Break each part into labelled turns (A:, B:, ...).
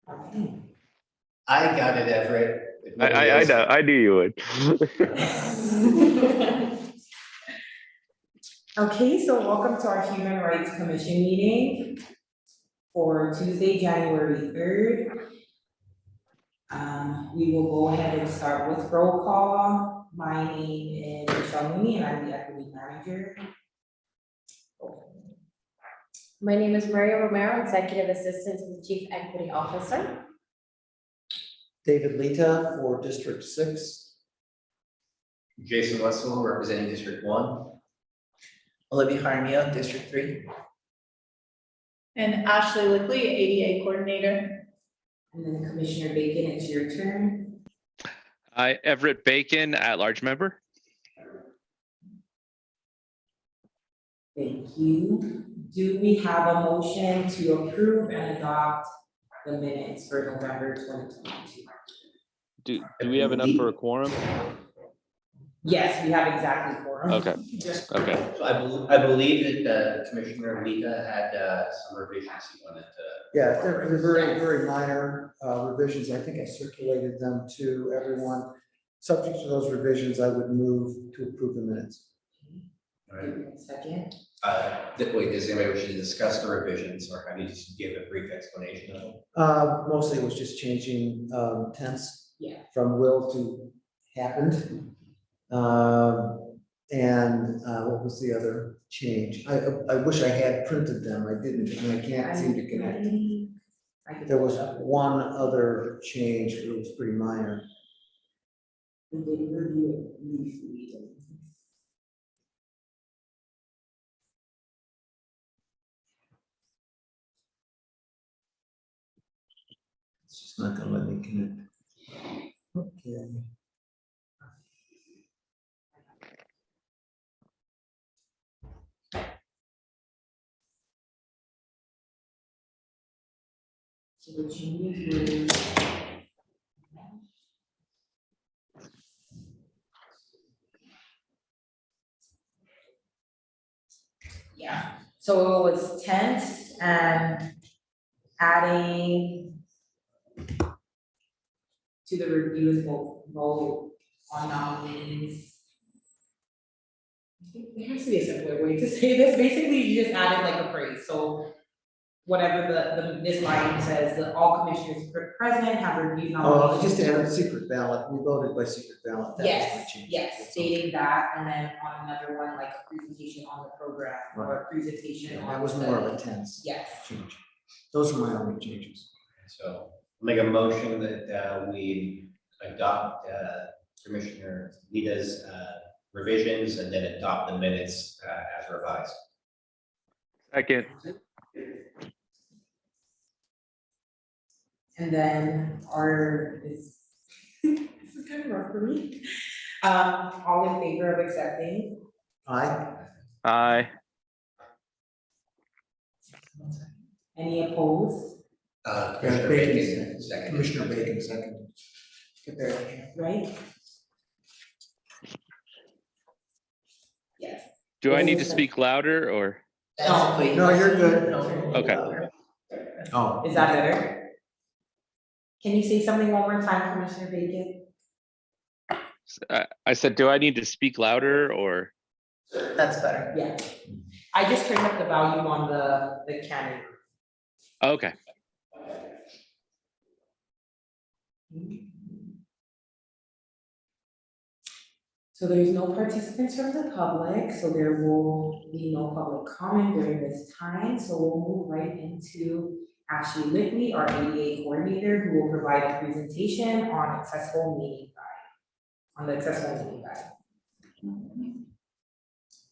A: I got it, Everett. If nobody
B: I
A: else-
B: know. I knew you would.
C: Okay, so welcome to our Human Rights Commission meeting for Tuesday, January 3rd. We will go ahead and start with roll call. My name is Michelle Mooney and I'm the equity manager.
D: My name is Maria Romero, Executive Assistant to the Chief Equity Officer.
E: David Lita for District 6.
A: Jason Wessel, representing District 1.
E: Olivia Jaramillo, District 3.
F: And Ashley Lickley, ADA Coordinator.
C: And then Commissioner Bacon, it's your turn.
B: I Everett Bacon, at-large member.
C: Thank you. Do we have a motion to approve and adopt the minutes for November 2022?
B: Do we have enough for a quorum?
C: Yes, we have exactly four.
B: Okay. Okay.
A: So I believe that Commissioner Lita had some revisions he wanted to.
E: Yeah, they're very, very minor revisions. I think I circulated them to everyone. Subject to those revisions, I would move to approve the minutes.
A: All right.
C: Second.
A: Wait, does anybody wish to discuss the revisions or have you just give a brief explanation of them?
E: Mostly it was just changing tense
C: Yeah.
E: from will to happened. And what was the other change? I wish I had printed them. I didn't, and I can't seem to connect. There was one other change, but it was pretty minor.
C: We did review it briefly.
E: It's just not gonna let me connect. Okay.
C: So the changes were. Yeah, so it was tense and adding to the reviews vote on nominees. There has to be a simpler way to say this. Basically, you just added like a phrase, so whatever this line says, that all commissioners present have reviewed
E: Oh,
C: nominations.
E: just added secret ballot. We voted by secret ballot. That was my
C: Yes,
E: change.
C: yes, stating that, and then on another one, like a presentation on the program, or a presentation
E: Yeah,
C: on.
E: that was more of a tense
C: Yes,
E: change. Those are my only changes.
A: So I'll make a motion that we adopt Commissioner Lita's revisions and then adopt the minutes as revised.
B: Second.
C: and then this is kind of rough for me. All in favor of accepting?
E: Aye.
C: Any opposed,
A: Commissioner Bacon, second.
E: Commissioner Bacon, second. Get there.
C: right? Yes.
B: Do I need to speak louder or?
C: No, wait.
E: No, you're good.
B: Okay.
E: Oh.
C: Is that better? Can you say something one more time, Commissioner Bacon?
B: I said, do I need to speak louder or?
C: That's better. Yeah. I just turned up the volume on the camera.
B: Okay.
C: So there's no participants from the public, so there will be no public comment during this time. So we'll move right into Ashley Lickley, our ADA coordinator, who will provide a presentation on accessible meeting guide, on the accessible meeting guide.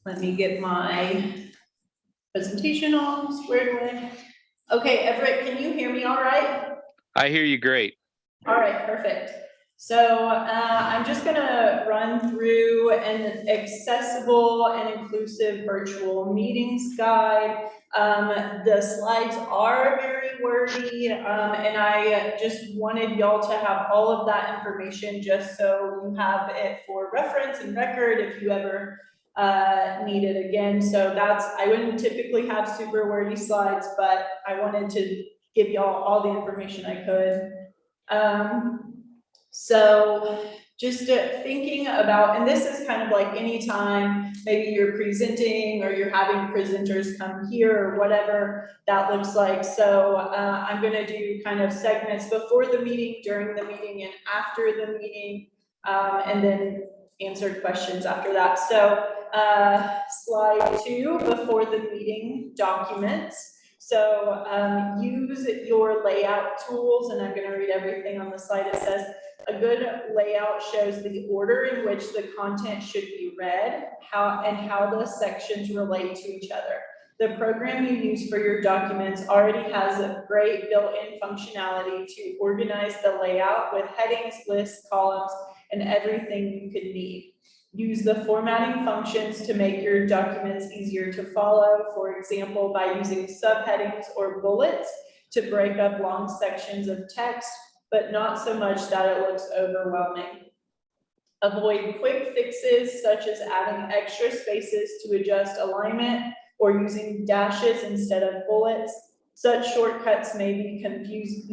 F: Let me get my presentation all squared away. Okay, Everett, can you hear me all right?
B: I hear you great.
F: All right, perfect. So I'm just gonna run through an accessible and inclusive virtual meetings guide. The slides are very wordy, and I just wanted y'all to have all of that information just so you have it for reference and record if you ever need it again. So I wouldn't typically have super wordy slides, but I wanted to give y'all all the information I could. So just thinking about, and this is kind of like anytime maybe you're presenting or you're having presenters come here or whatever that looks like. So I'm gonna do kind of segments before the meeting, during the meeting, and after the meeting, and then answer questions after that. So slide 2, before the meeting documents. So use your layout tools, and I'm gonna read everything on the slide. It says, a good layout shows the order in which the content should be read, how the sections relate to each other. The program you use for your documents already has a great built-in functionality to organize the layout with headings, lists, columns, and everything you could need. Use the formatting functions to make your documents easier to follow, for example, by using subheadings or bullets to break up long sections of text, but not so much that it looks overwhelming. Avoid quick fixes such as adding extra spaces to adjust alignment or using dashes instead of bullets. Such shortcuts may confuse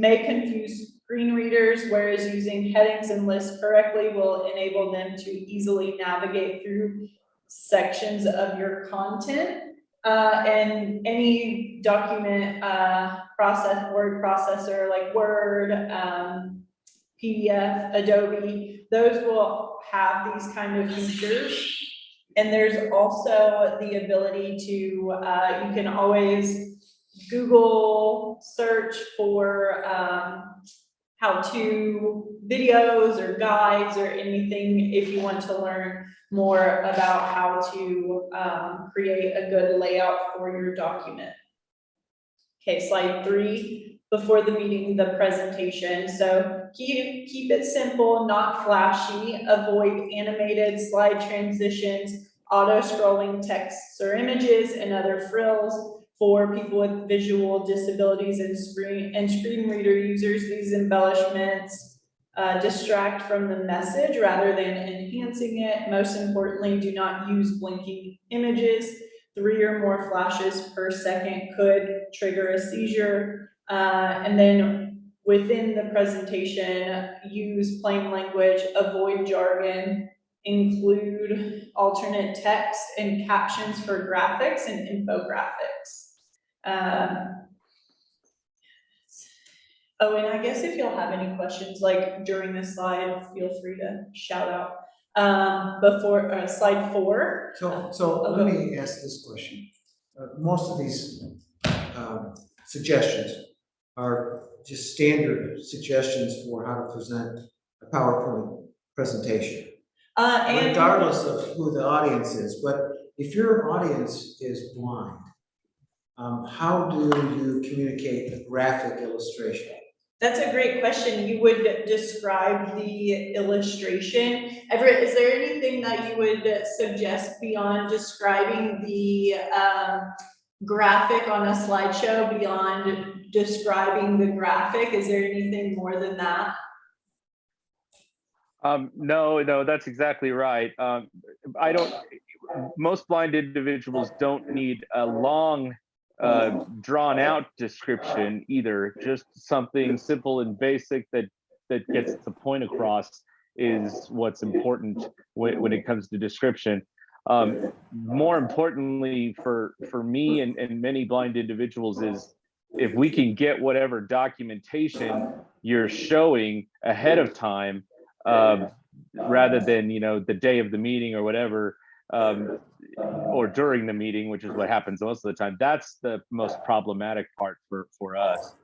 F: screen readers, whereas using headings and lists correctly will enable them to easily navigate through sections of your content. And any document word processor like Word, PDF, Adobe, those will have these kind of features. And there's also the ability to, you can always Google search for how-to videos or guides or anything if you want to learn more about how to create a good layout for your document. Okay, slide 3, before the meeting, the presentation. So keep it simple, not flashy. Avoid animated slide transitions, auto-scrolling texts or images, and other frills. For people with visual disabilities and screen reader users, these embellishments distract from the message rather than enhancing it. Most importantly, do not use blinking images. 3 or more flashes per second could trigger a seizure. And then within the presentation, use plain language, avoid jargon, include alternate text and captions for graphics and infographics. Oh, and I guess if y'all have any questions, like during this slide, feel free to shout out. Before slide 4.
E: So let me ask this question. Most of these suggestions are just standard suggestions for how to present a PowerPoint presentation. Regardless of who the audience is, but if your audience is blind, how do you communicate a graphic illustration?
F: That's a great question. You would describe the illustration. Everett, is there anything that you would suggest beyond describing the graphic on a slideshow, beyond describing the graphic? Is there anything more than that?
B: No, that's exactly right. Most blind individuals don't need a long drawn out description either. Just something simple and basic that gets the point across is what's important when it comes to description. More importantly for me and many blind individuals is if we can get whatever documentation you're showing ahead of time, rather than the day of the meeting or whatever, or during the meeting, which is what happens most of the time. That's the most problematic part for us.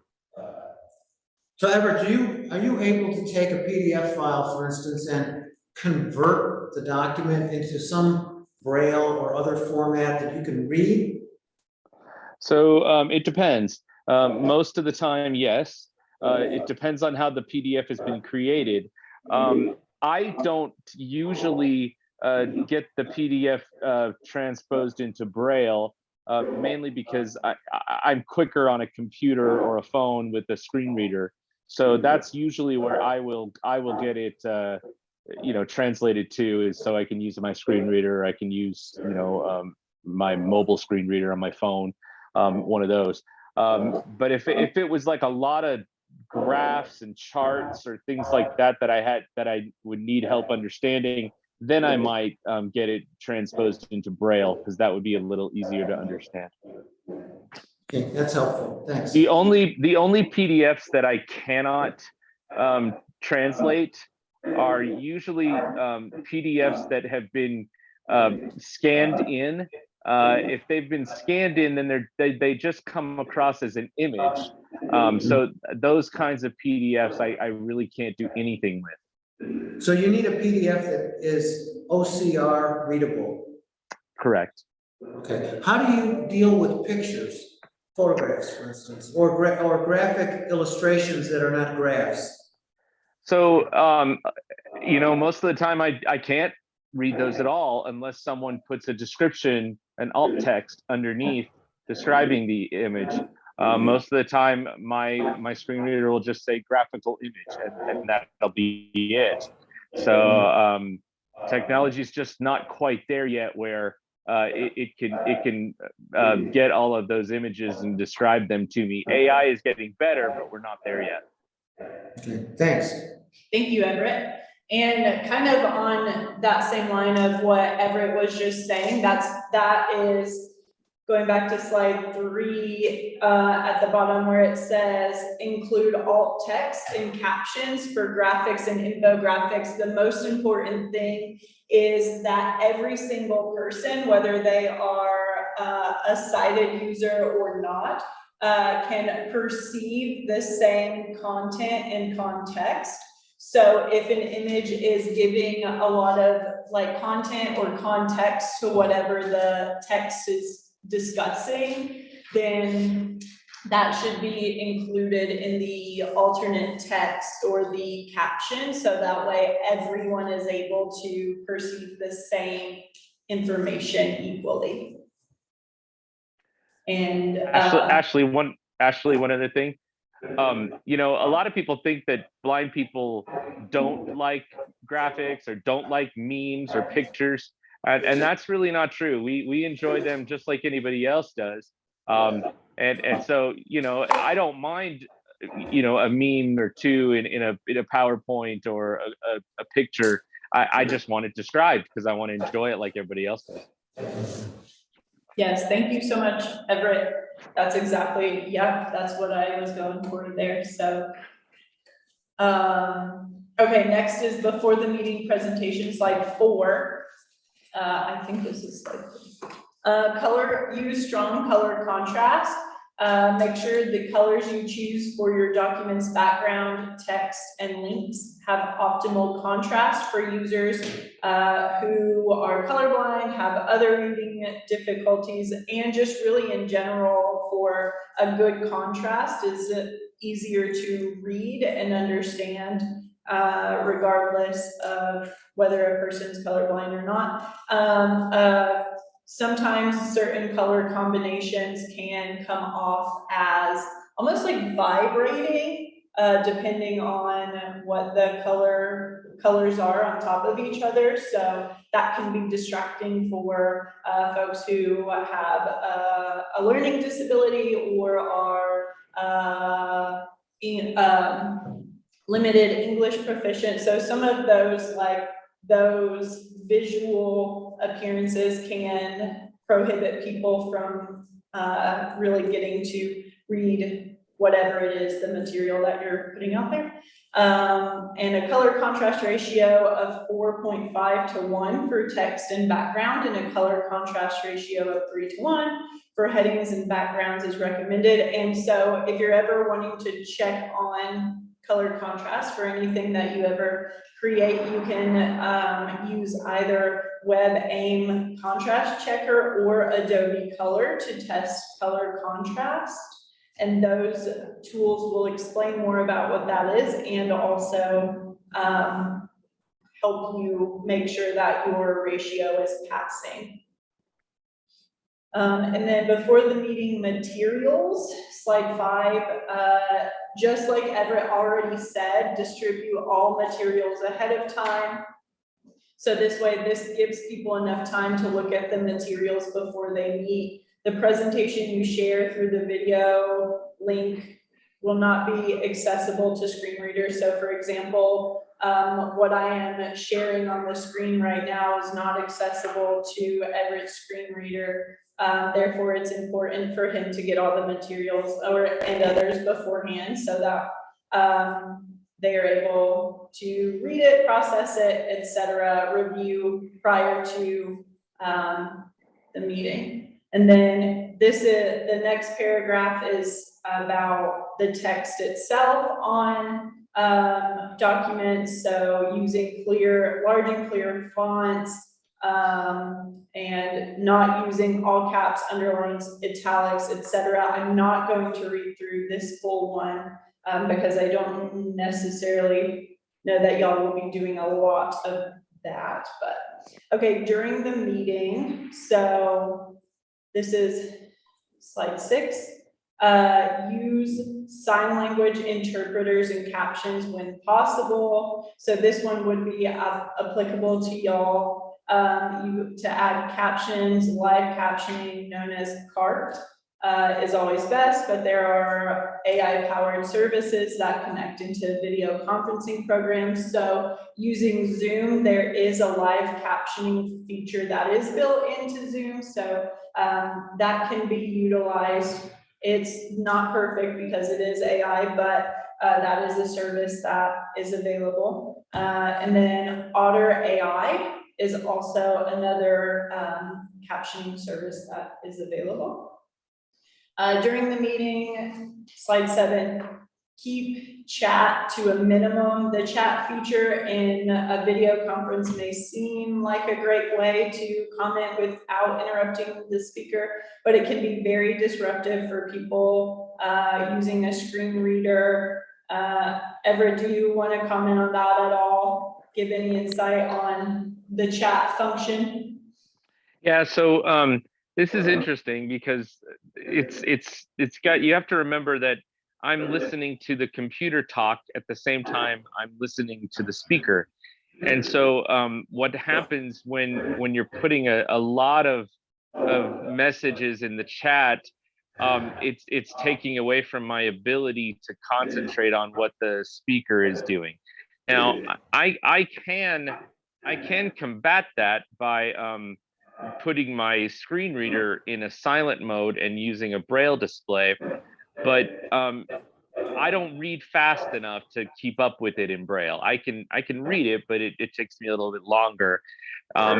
E: So Everett, are you able to take a PDF file, for instance, and convert the document into some Braille or other format that you can read?
B: So it depends. Most of the time, yes. It depends on how the PDF has been created. I don't usually get the PDF transposed into Braille, mainly because I'm quicker on a computer or a phone with a screen reader. So that's usually where I will get it translated to, is so I can use my screen reader. I can use my mobile screen reader on my phone, one of those. But if it was like a lot of graphs and charts or things like that that I would need help understanding, then I might get it transposed into Braille, because that would be a little easier to understand.
E: Okay, that's helpful, thanks.
B: The only PDFs that I cannot translate are usually PDFs that have been scanned in. If they've been scanned in, then they just come across as an image. So those kinds of PDFs I really can't do anything with.
E: So you need a PDF that is OCR readable.
B: Correct.
E: Okay, how do you deal with pictures, photographs, for instance, or graphic illustrations that are not graphs?
B: So, most of the time I can't read those at all unless someone puts a description, an alt text underneath describing the image. Most of the time my screen reader will just say graphical image, and that'll be it. So technology is just not quite there yet where it can get all of those images and describe them to me. AI is getting better, but we're not there yet.
E: Okay, thanks.
F: Thank you, Everett. And kind of on that same line of what Everett was just saying, that is going back to slide 3 at the bottom where it says include alt text and captions for graphics and infographics. The most important thing is that every single person, whether they are a sighted user or not, can perceive the same content and context. So if an image is giving a lot of like content or context to whatever the text is discussing, then that should be included in the alternate text or the caption, so that way everyone is able to perceive the same information equally. And
B: Ashley, one other thing. A lot of people think that blind people don't like graphics or don't like memes or pictures, and that's really not true. We enjoy them just like anybody else does. And so, I don't mind, a meme or two in a PowerPoint or a picture. I just want it described because I want to enjoy it like everybody else does.
F: yes, thank you so much, Everett. That's exactly, that's what I was going for there, so. Okay, next is before the meeting presentation, slide 4. I think this is slide 4. Use strong color contrast. Make sure the colors you choose for your document's background, text, and links have optimal contrast for users who are colorblind, have other reading difficulties, and just really in general for a good contrast is easier to read and understand regardless of whether a person's colorblind or not. Sometimes certain color combinations can come off as almost like vibrating, depending on what the colors are on top of each other. So that can be distracting for folks who have a learning disability or are limited English proficient. So some of those visual appearances can prohibit people from really getting to read whatever it is, the material that you're putting out there. And a color contrast ratio of 4.5 to 1 for text and background, and a color contrast ratio of 3 to 1 for headings and backgrounds is recommended. And so if you're ever wanting to check on color contrast for anything that you ever create, you can use either WebAIM contrast checker or Adobe Color to test color contrast. And those tools will explain more about what that is and also help you make sure that your ratio is passing. And then before the meeting materials, slide 5, just like Everett already said, distribute all materials ahead of time. So this way, this gives people enough time to look at the materials before they meet. the presentation you share through the video link will not be accessible to screen readers. So for example, what I am sharing on the screen right now is not accessible to Everett's screen reader. Therefore, it's important for him to get all the materials and others beforehand so that they are able to read it, process it, etc., review prior to the meeting. And then the next paragraph is about the text itself on documents, so using large and clear fonts, and not using all caps, underlines, italics, etc. I'm not going to read through this full one because I don't necessarily know that y'all will be doing a lot of that, but okay, during the meeting, so this is slide 6. Use sign language interpreters and captions when possible. So this one would be applicable to y'all. To add captions, live captioning known as CART is always best, but there are AI-powered services that connect into video conferencing programs. So using Zoom, there is a live captioning feature that is built into Zoom, so that can be utilized. It's not perfect because it is AI, but that is a service that is available. And then Otter AI is also another captioning service that is available. During the meeting, slide 7, keep chat to a minimum. The chat feature in a video conference may seem like a great way to comment without interrupting the speaker, but it can be very disruptive for people using a screen reader. Everett, do you want to comment on that at all? Give any insight on the chat function?
B: Yeah, so this is interesting because it's got, you have to remember that I'm listening to the computer talk at the same time I'm listening to the speaker. And so what happens when you're putting a lot of messages in the chat, it's taking away from my ability to concentrate on what the speaker is doing. Now, I can combat that by putting my screen reader in a silent mode and using a Braille display, but I don't read fast enough to keep up with it in Braille. I can read it, but it takes me a little bit longer.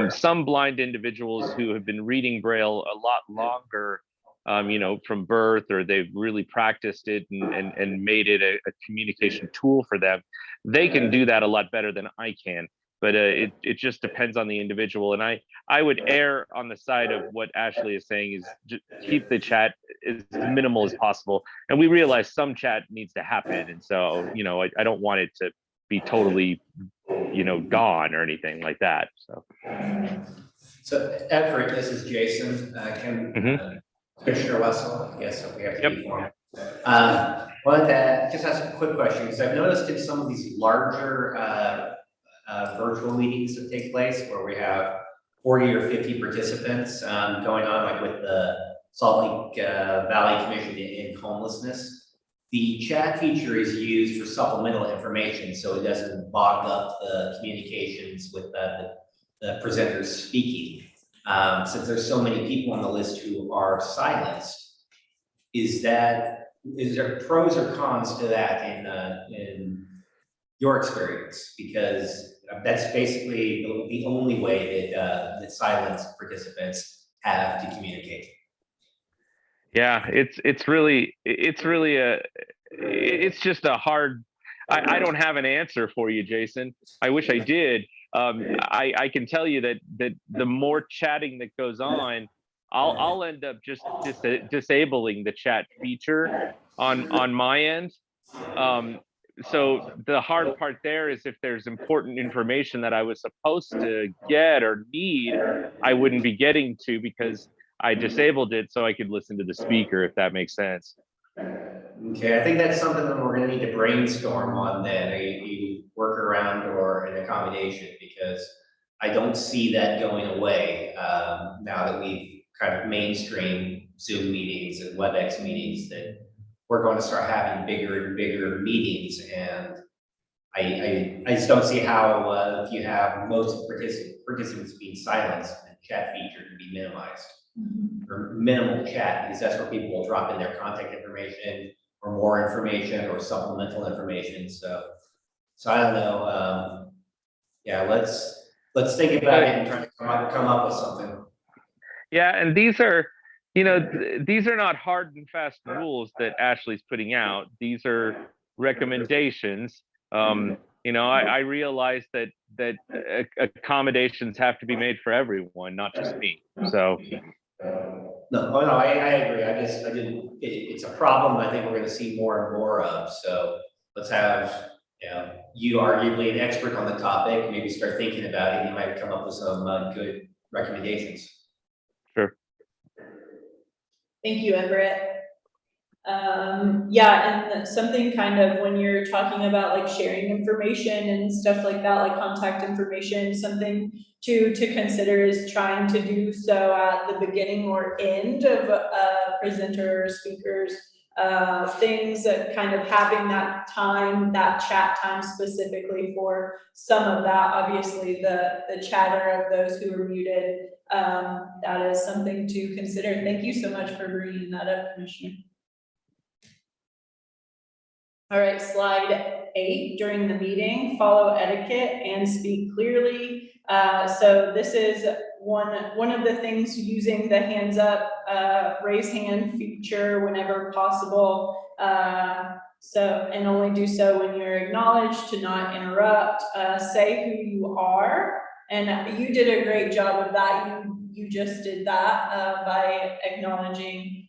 B: Some blind individuals who have been reading Braille a lot longer, you know, from birth, or they've really practiced it and made it a communication tool for them, they can do that a lot better than I can. But it just depends on the individual. And I would err on the side of what Ashley is saying, is just keep the chat as minimal as possible. And we realize some chat needs to happen. And so, you know, I don't want it to be totally, you know, gone or anything like that.
A: So Everett, this is Jason. Commissioner Wessel, I guess we have to be formal. Wanted to just ask a quick question, because I've noticed in some of these larger virtual meetings that take place where we have 40 or 50 participants going on, like with the Salt Lake Valley Commission in homelessness, the chat feature is used for supplemental information, so it doesn't bog up the communications with the presenters speaking. Since there's so many people on the list who are silenced, is there pros or cons to that in your experience? Because that's basically the only way that silenced participants have to communicate.
B: Yeah, it's just a hard, I don't have an answer for you, Jason. I wish I did. I can tell you that the more chatting that goes on, I'll end up just disabling the chat feature on my end. So the hard part there is if there's important information that I was supposed to get or need, I wouldn't be getting to because I disabled it so I could listen to the speaker, if that makes sense.
A: Okay, I think that's something that we're going to need to brainstorm on then, a workaround or an accommodation, because I don't see that going away now that we've kind of mainstreamed Zoom meetings and WebEx meetings, that we're going to start having bigger and bigger meetings, and I just don't see how, if you have most participants being silenced, the chat feature can be minimized. Or minimal chat, because that's where people will drop in their contact information or more information or supplemental information, so I don't know, yeah, let's think about it and try to come up with something.
B: Yeah, and these are, you know, these are not hard and fast rules that Ashley's putting out. These are recommendations. You know, I realize that accommodations have to be made for everyone, not just me. So.
A: No, I agree. It's a problem I think we're gonna see more and more of, so let's have, you know, you arguably an expert on the topic, maybe start thinking about it, and you might come up with some good recommendations.
B: Sure.
F: Thank you, Everett. Yeah, and something kind of when you're talking about like sharing information and stuff like that, like contact information, something to consider is trying to do so at the beginning or end of a presenter or speaker's things, that kind of having that time, that chat time specifically for some of that. Obviously, the chatter of those who are muted, that is something to consider. Thank you so much for bringing that up, Commissioner. All right, slide 8, during the meeting, follow etiquette and speak clearly. So this is one of the things, using the hands up, raise hand feature whenever possible. And only do so when you're acknowledged, to not interrupt, say who you are. And you did a great job of that. You just did that by acknowledging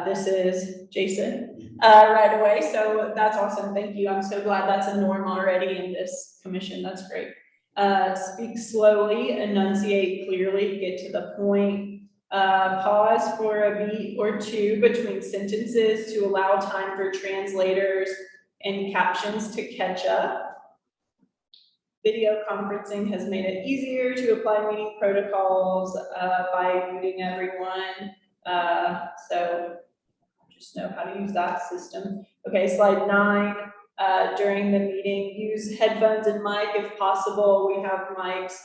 F: this is Jason right away. So that's awesome. Thank you. I'm so glad that's a norm already in this commission. That's great. Speak slowly, enunciate clearly, get to the point. Pause for a beat or two between sentences to allow time for translators and captions to catch up. Video conferencing has made it easier to apply meeting protocols by muting everyone. So just know how to use that system. Okay, slide 9. During the meeting, use headphones and mic if possible. We have mics.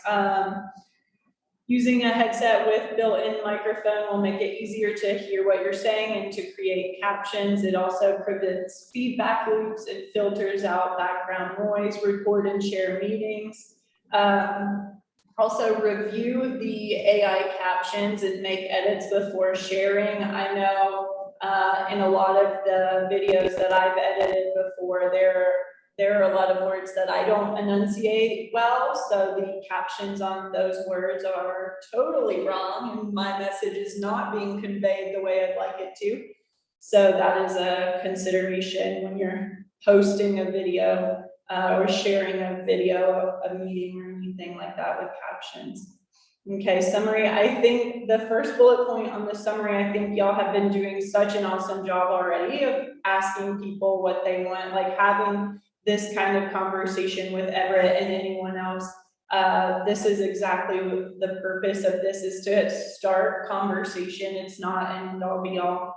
F: Using a headset with built-in microphone will make it easier to hear what you're saying and to create captions. It also prevents feedback loops. It filters out background noise. Record and share meetings. Also review the AI captions and make edits before sharing. I know in a lot of the videos that I've edited before, there are a lot of words that I don't enunciate well, so the captions on those words are totally wrong, and my message is not being conveyed the way I'd like it to. So that is a consideration when you're posting a video or sharing a video of a meeting or anything like that with captions. Okay, summary. I think the first bullet point on the summary, I think y'all have been doing such an awesome job already of asking people what they want, like having this kind of conversation with Everett and anyone else. This is exactly the purpose of this, is to start conversation. It's not an end all be all.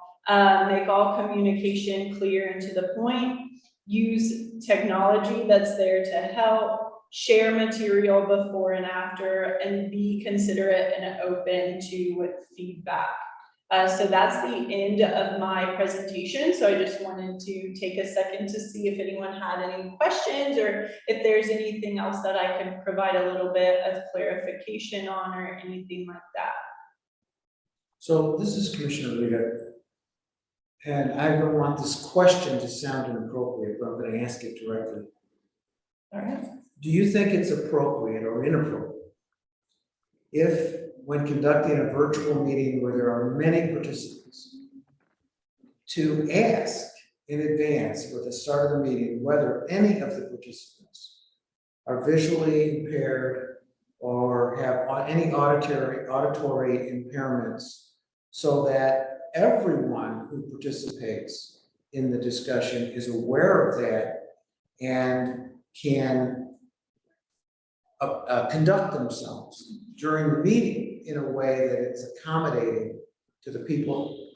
F: Make all communication clear and to the point. Use technology that's there to help. Share material before and after, and be considerate and open to feedback. So that's the end of my presentation. So I just wanted to take a second to see if anyone had any questions, or if there's anything else that I can provide a little bit of clarification on, or anything like that.
E: So this is Commissioner Rita, and I don't want this question to sound inappropriate, but I'm going to ask it directly.
F: All right.
E: Do you think it's appropriate or inappropriate if, when conducting a virtual meeting where there are many participants, to ask in advance with the start of the meeting whether any of the participants are visually impaired or have any auditory impairments, so that everyone who participates in the discussion is aware of that and can conduct themselves during the meeting in a way that it's accommodating to the people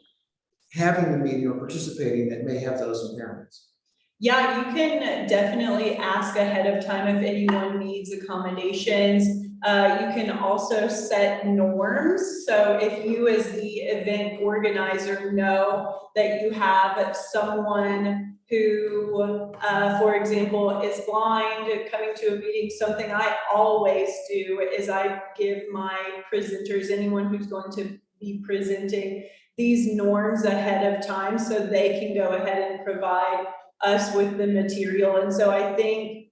E: having the meeting or participating that may have those impairments?
F: Yeah, you can definitely ask ahead of time if anyone needs accommodations. You can also set norms. So if you as the event organizer know that you have someone who, for example, is blind coming to a meeting, something I always do is I give my presenters, anyone who's going to be presenting, these norms ahead of time so they can go ahead and provide us with the material. And so I think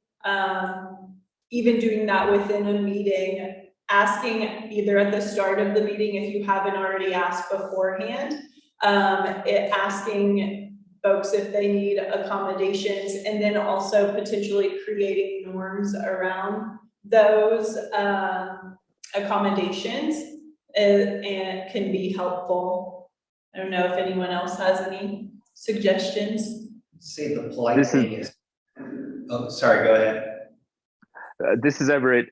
F: even doing that within a meeting, asking either at the start of the meeting if you haven't already asked beforehand, asking folks if they need accommodations, and then also potentially creating norms around those accommodations and can be helpful. I don't know if anyone else has any suggestions.
A: Say the polite
B: This is-
A: thing is, oh, sorry, go ahead.
B: This is Everett.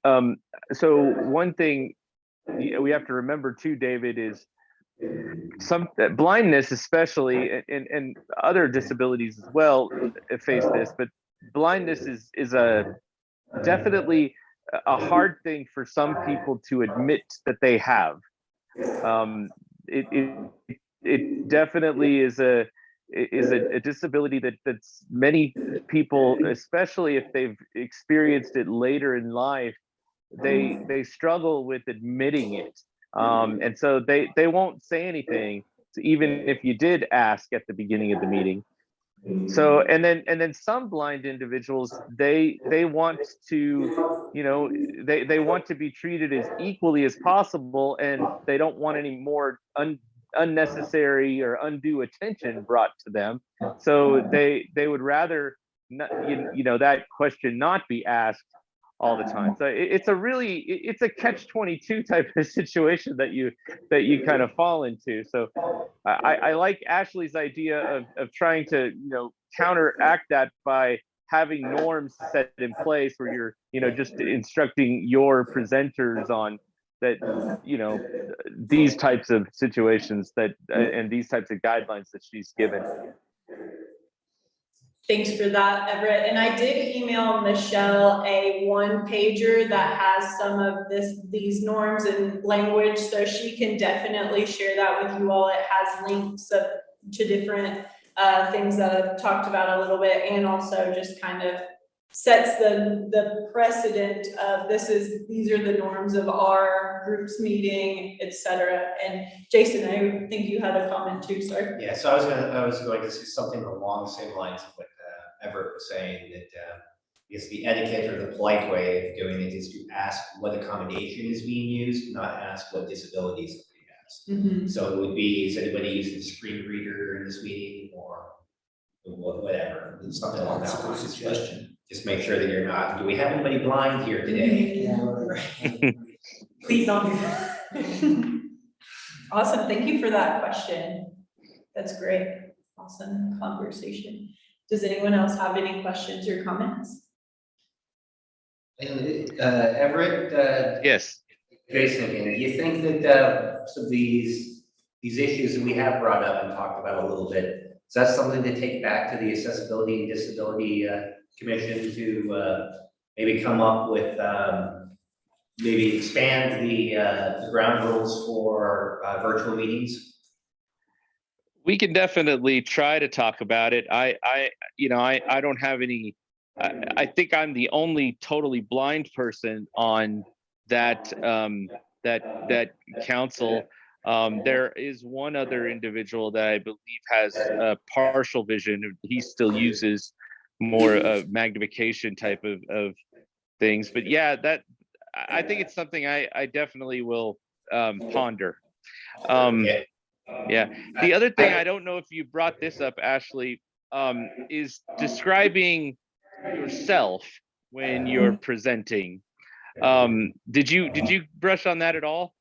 B: So one thing we have to remember too, David, is blindness, especially, and other disabilities as well, face this. But blindness is a definitely a hard thing for some people to admit that they have. It definitely is a disability that's many people, especially if they've experienced it later in life, they struggle with admitting it, and so they won't say anything, even if you did ask at the beginning of the meeting. So and then some blind individuals, they want to, they want to be treated as equally as possible, and they don't want any more unnecessary or undue attention brought to them. So they would rather not, that question not be asked all the time. So it's a catch-22 type of situation that you kind of fall into. So I like Ashley's idea of trying to, counteract that by having norms set in place where you're, just instructing your presenters on that, these types of situations that and these types of guidelines that she's given.
F: Thanks for that, Everett. And I did email Michelle a one-pager that has some of these norms and language, so she can definitely share that with you all. It has links to different things that I've talked about a little bit, and also just kind of sets the precedent of these are the norms of our group's meeting, etc. And Jason, I think you had a comment too, sorry.
A: Yeah, so I was going to say something along the same lines of what Everett was saying, that is the etiquette or the polite way of doing it is to ask what accommodation is being used, not ask what disabilities somebody has.
F: Mm-hmm.
A: So it would be, is anybody using a screen reader in this meeting, or whatever, something along that line.
E: Suggestion.
A: Just make sure that you're not, do we have anybody blind here today?
F: Please don't do that. Awesome, thank you for that question. That's great, awesome conversation. Does anyone else have any questions or comments?
A: Everett?
B: Yes.
A: Jason, again, do you think that some of these issues that we have brought up and talked about a little bit, is that something to take back to the Accessibility and Disability Commission to maybe come up with, maybe expand the ground rules for virtual meetings?
B: We can definitely try to talk about it. I don't have any. I think I'm the only totally blind person on that that council. There is one other individual that I believe has partial vision. He still uses more magnification type of things. But yeah, I think it's something I definitely will ponder. Yeah. The other thing, I don't know if you brought this up, Ashley, is describing yourself when you're presenting. Did you brush on that at all?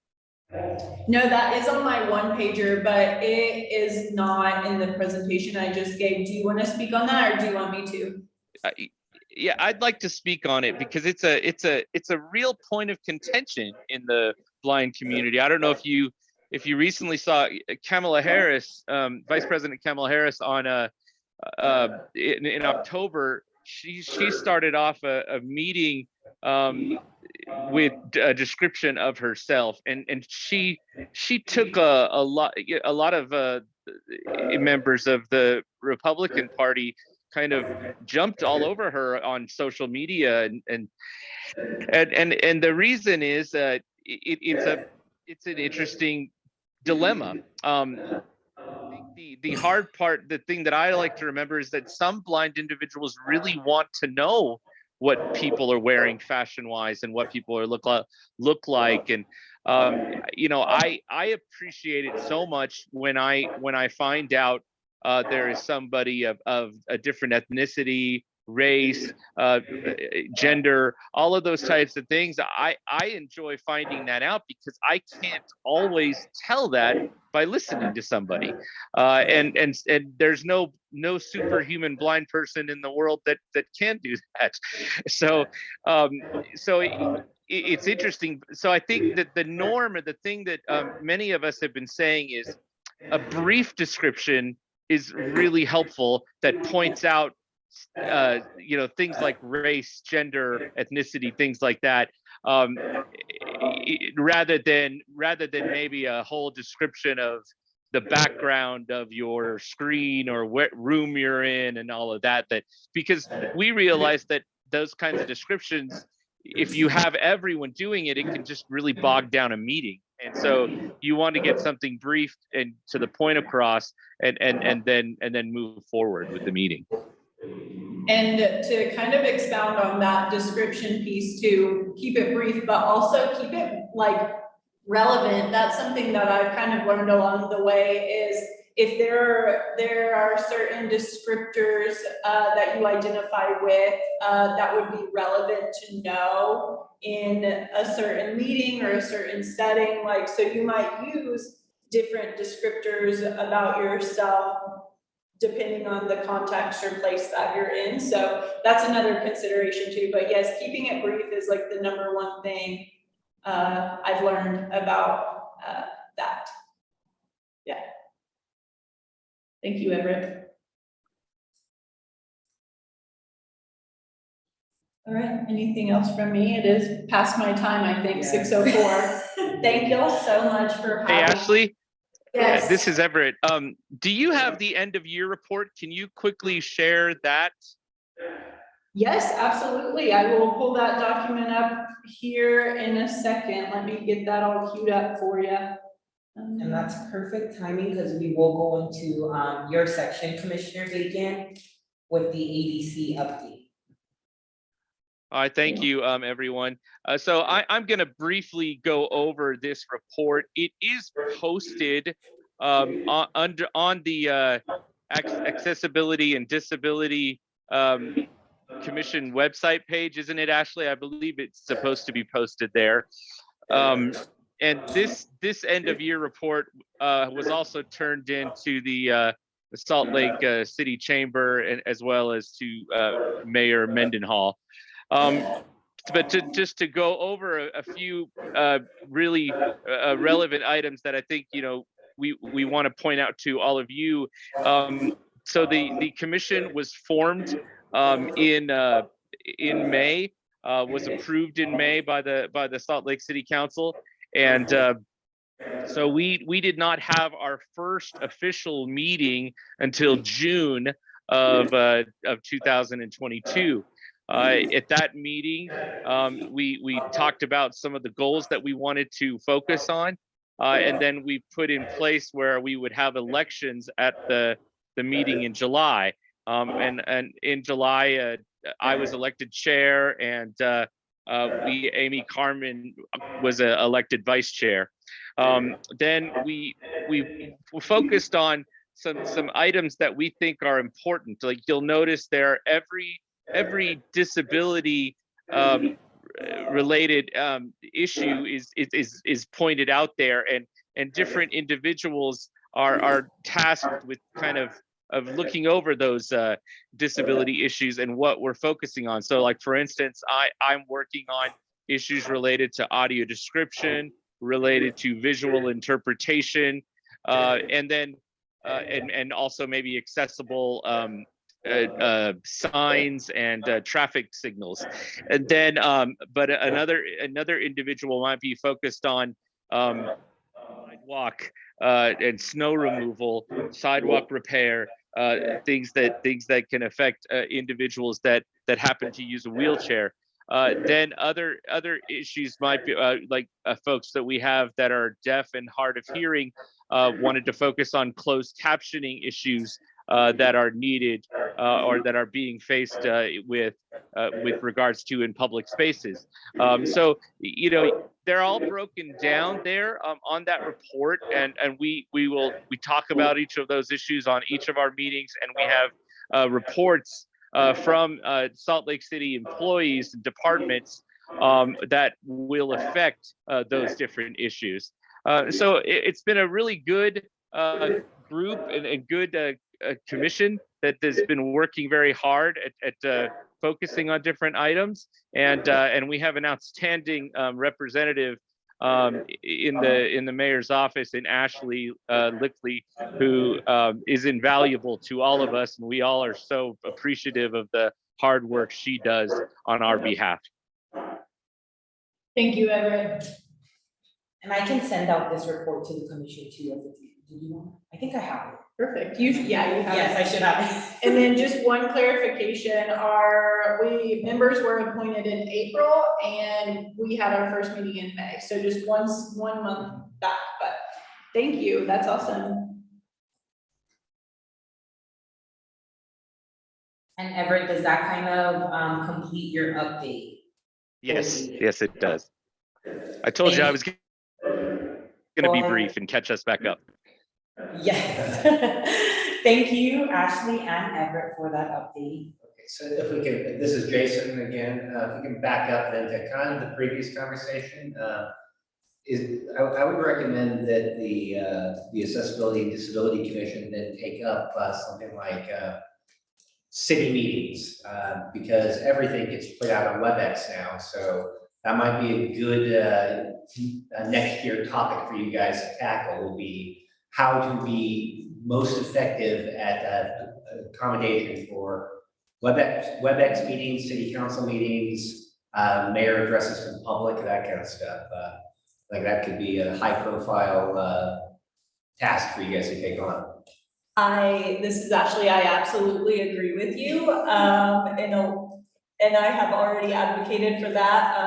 F: No, that is on my one pager, but it is not in the presentation I just gave. Do you want to speak on that, or do you want me to?
B: Yeah, I'd like to speak on it because it's a real point of contention in the blind community. I don't know if you if you recently saw Kamala Harris, Vice President Kamala Harris on in October, she started off a meeting with a description of herself, and she took a lot of members of the Republican Party kind of jumped all over her on social media, and the reason is it's an interesting dilemma. I think the hard part, the thing that I like to remember, is that some blind individuals really want to know what people are wearing fashion-wise and what people are look like, and you know, I appreciate it so much when I find out there is somebody of a different ethnicity, race, gender, all of those types of things. I enjoy finding that out because I can't always tell that by listening to somebody, and there's no superhuman blind person in the world that can do that. So it's interesting. So I think that the norm, or the thing that many of us have been saying, is a brief description is really helpful, that points out you know, things like race, gender, ethnicity, things like that, rather than maybe a whole description of the background of your screen or what room you're in and all of that. Because we realize that those kinds of descriptions, if you have everyone doing it, it can just really bog down a meeting. And so you want to get something brief and to the point across, and then move forward with the meeting.
F: And to kind of expound on that description piece too, keep it brief, but also keep it like relevant. That's something that I've kind of learned along the way, is if there are certain descriptors that you identify with that would be relevant to know in a certain meeting or a certain setting, like, so you might use different descriptors about yourself depending on the context or place that you're in. So that's another consideration too. But yes, keeping it brief is like the number one thing I've learned about that. Yeah. Thank you, Everett. All right, anything else from me? It is past my time, I think, 6:04. Thank y'all so much for having me.
B: Hey, Ashley.
F: Yes.
B: This is Everett. Do you have the end of year report? Can you quickly share that?
F: Yes, absolutely. I will pull that document up here in a second. Let me get that all queued up for you.
C: And that's perfect timing, because we will go into your section, Commissioner Bacon, with the ADC update.
B: All right, thank you, everyone. So I'm going to briefly go over this report. It is posted on the Accessibility and Disability Commission website page, isn't it, Ashley? I believe it's supposed to be posted there. And this end of year report was also turned into the Salt Lake City Chamber, and as well as to Mayor Mendenhall. But just to go over a few really relevant items that I think, you know, we want to point out to all of you. So the commission was formed in May, was approved in May by the Salt Lake City Council, and so we did not have our first official meeting until June of 2022. At that meeting, we talked about some of the goals that we wanted to focus on, and then we put in place where we would have elections at the meeting in July. And in July, I was elected chair, and Amy Carmen was elected vice chair. Then we focused on some items that we think are important. Like, you'll notice there, every disability related issue is pointed out there, and different individuals are tasked with kind of looking over those disability issues and what we're focusing on. So, like, for instance, I'm working on issues related to audio description, related to visual interpretation, and then and also maybe accessible signs and traffic signals. And then, but another individual might be focused on sidewalk and snow removal, sidewalk repair, things that can affect individuals that happen to use a wheelchair. Then other issues might be like folks that we have that are deaf and hard of hearing wanted to focus on closed captioning issues that are needed or that are being faced with regards to in public spaces. So they're all broken down there on that report, and we talk about each of those issues on each of our meetings, and we have reports from Salt Lake City employees and departments that will affect those different issues. So it's been a really good group and good commission that has been working very hard at focusing on different items, and we have an outstanding representative in the mayor's office in Ashley Lickley, who is invaluable to all of us, and we all are so appreciative of the hard work she does on our behalf.
F: Thank you, Everett.
C: And I can send out this report to the commission too. Did you want? I think I have it.
F: Perfect. You have
C: Yes,
F: it.
C: I should have it.
F: And then just one clarification, we members were appointed in April and we had our first meeting in May. So just one month back, but thank you. That's awesome.
C: And Everett, does that kind of complete your update?
B: Yes, it does. I told you I was going to be brief and catch us back up.
C: Yes. Thank you, Ashley and Everett, for that update.
A: Okay, so if we can, this is Jason again, if we can back up then to kind of the previous conversation, I would recommend that the Accessibility and Disability Commission then take up something like city meetings, because everything gets put out on WebEx now, so that might be a good next year topic for you guys to tackle, will be how to be most effective at accommodation for WebEx meetings, city council meetings, mayor addresses to the public, that kind of stuff. Like that could be a high profile task for you guys to take on.
F: This is Ashley, I absolutely agree with you. And I have already advocated for that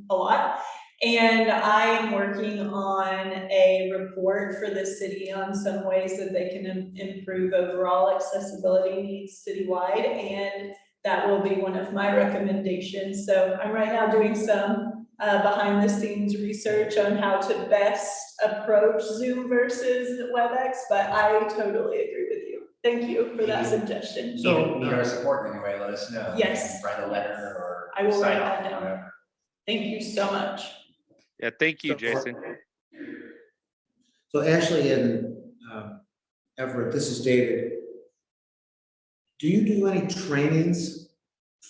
F: a lot. And I am working on a report for the city on some ways that they can improve overall accessibility needs citywide. And that will be one of my recommendations. So I'm right now doing some behind the scenes research on how to best approach Zoom versus WebEx, but I totally agree with you. Thank you for that suggestion.
A: So need our support anyway, let us know.
F: Yes.
A: Write a letter or
F: I will write
A: sign off
F: that
A: or
F: down.
A: whatever.
F: Thank you so much.
B: Yeah, thank you, Jason.
E: So Ashley and Everett, this is David. Do you do any trainings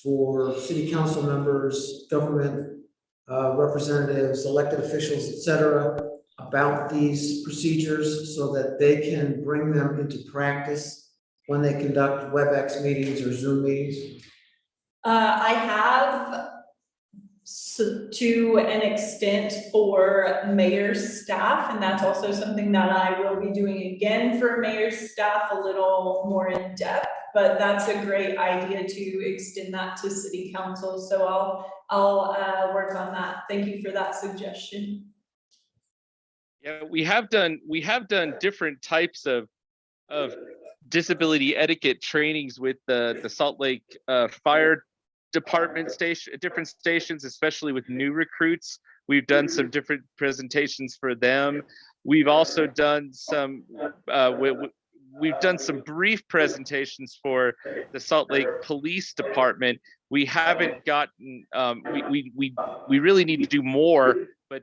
E: for city council members, government representatives, elected officials, et cetera, about these procedures so that they can bring them into practice when they conduct WebEx meetings or Zoom meetings?
F: I have to an extent for mayor's staff, and that's also something that I will be doing again for mayor's staff a little more in depth, but that's a great idea to extend that to city council. So I'll work on that. Thank you for that suggestion.
B: Yeah, we have done different types of disability etiquette trainings with the Salt Lake Fire Department different stations, especially with new recruits. We've done some different presentations for them. We've also done some we've done some brief presentations for the Salt Lake Police Department. We haven't gotten we really need to do more, but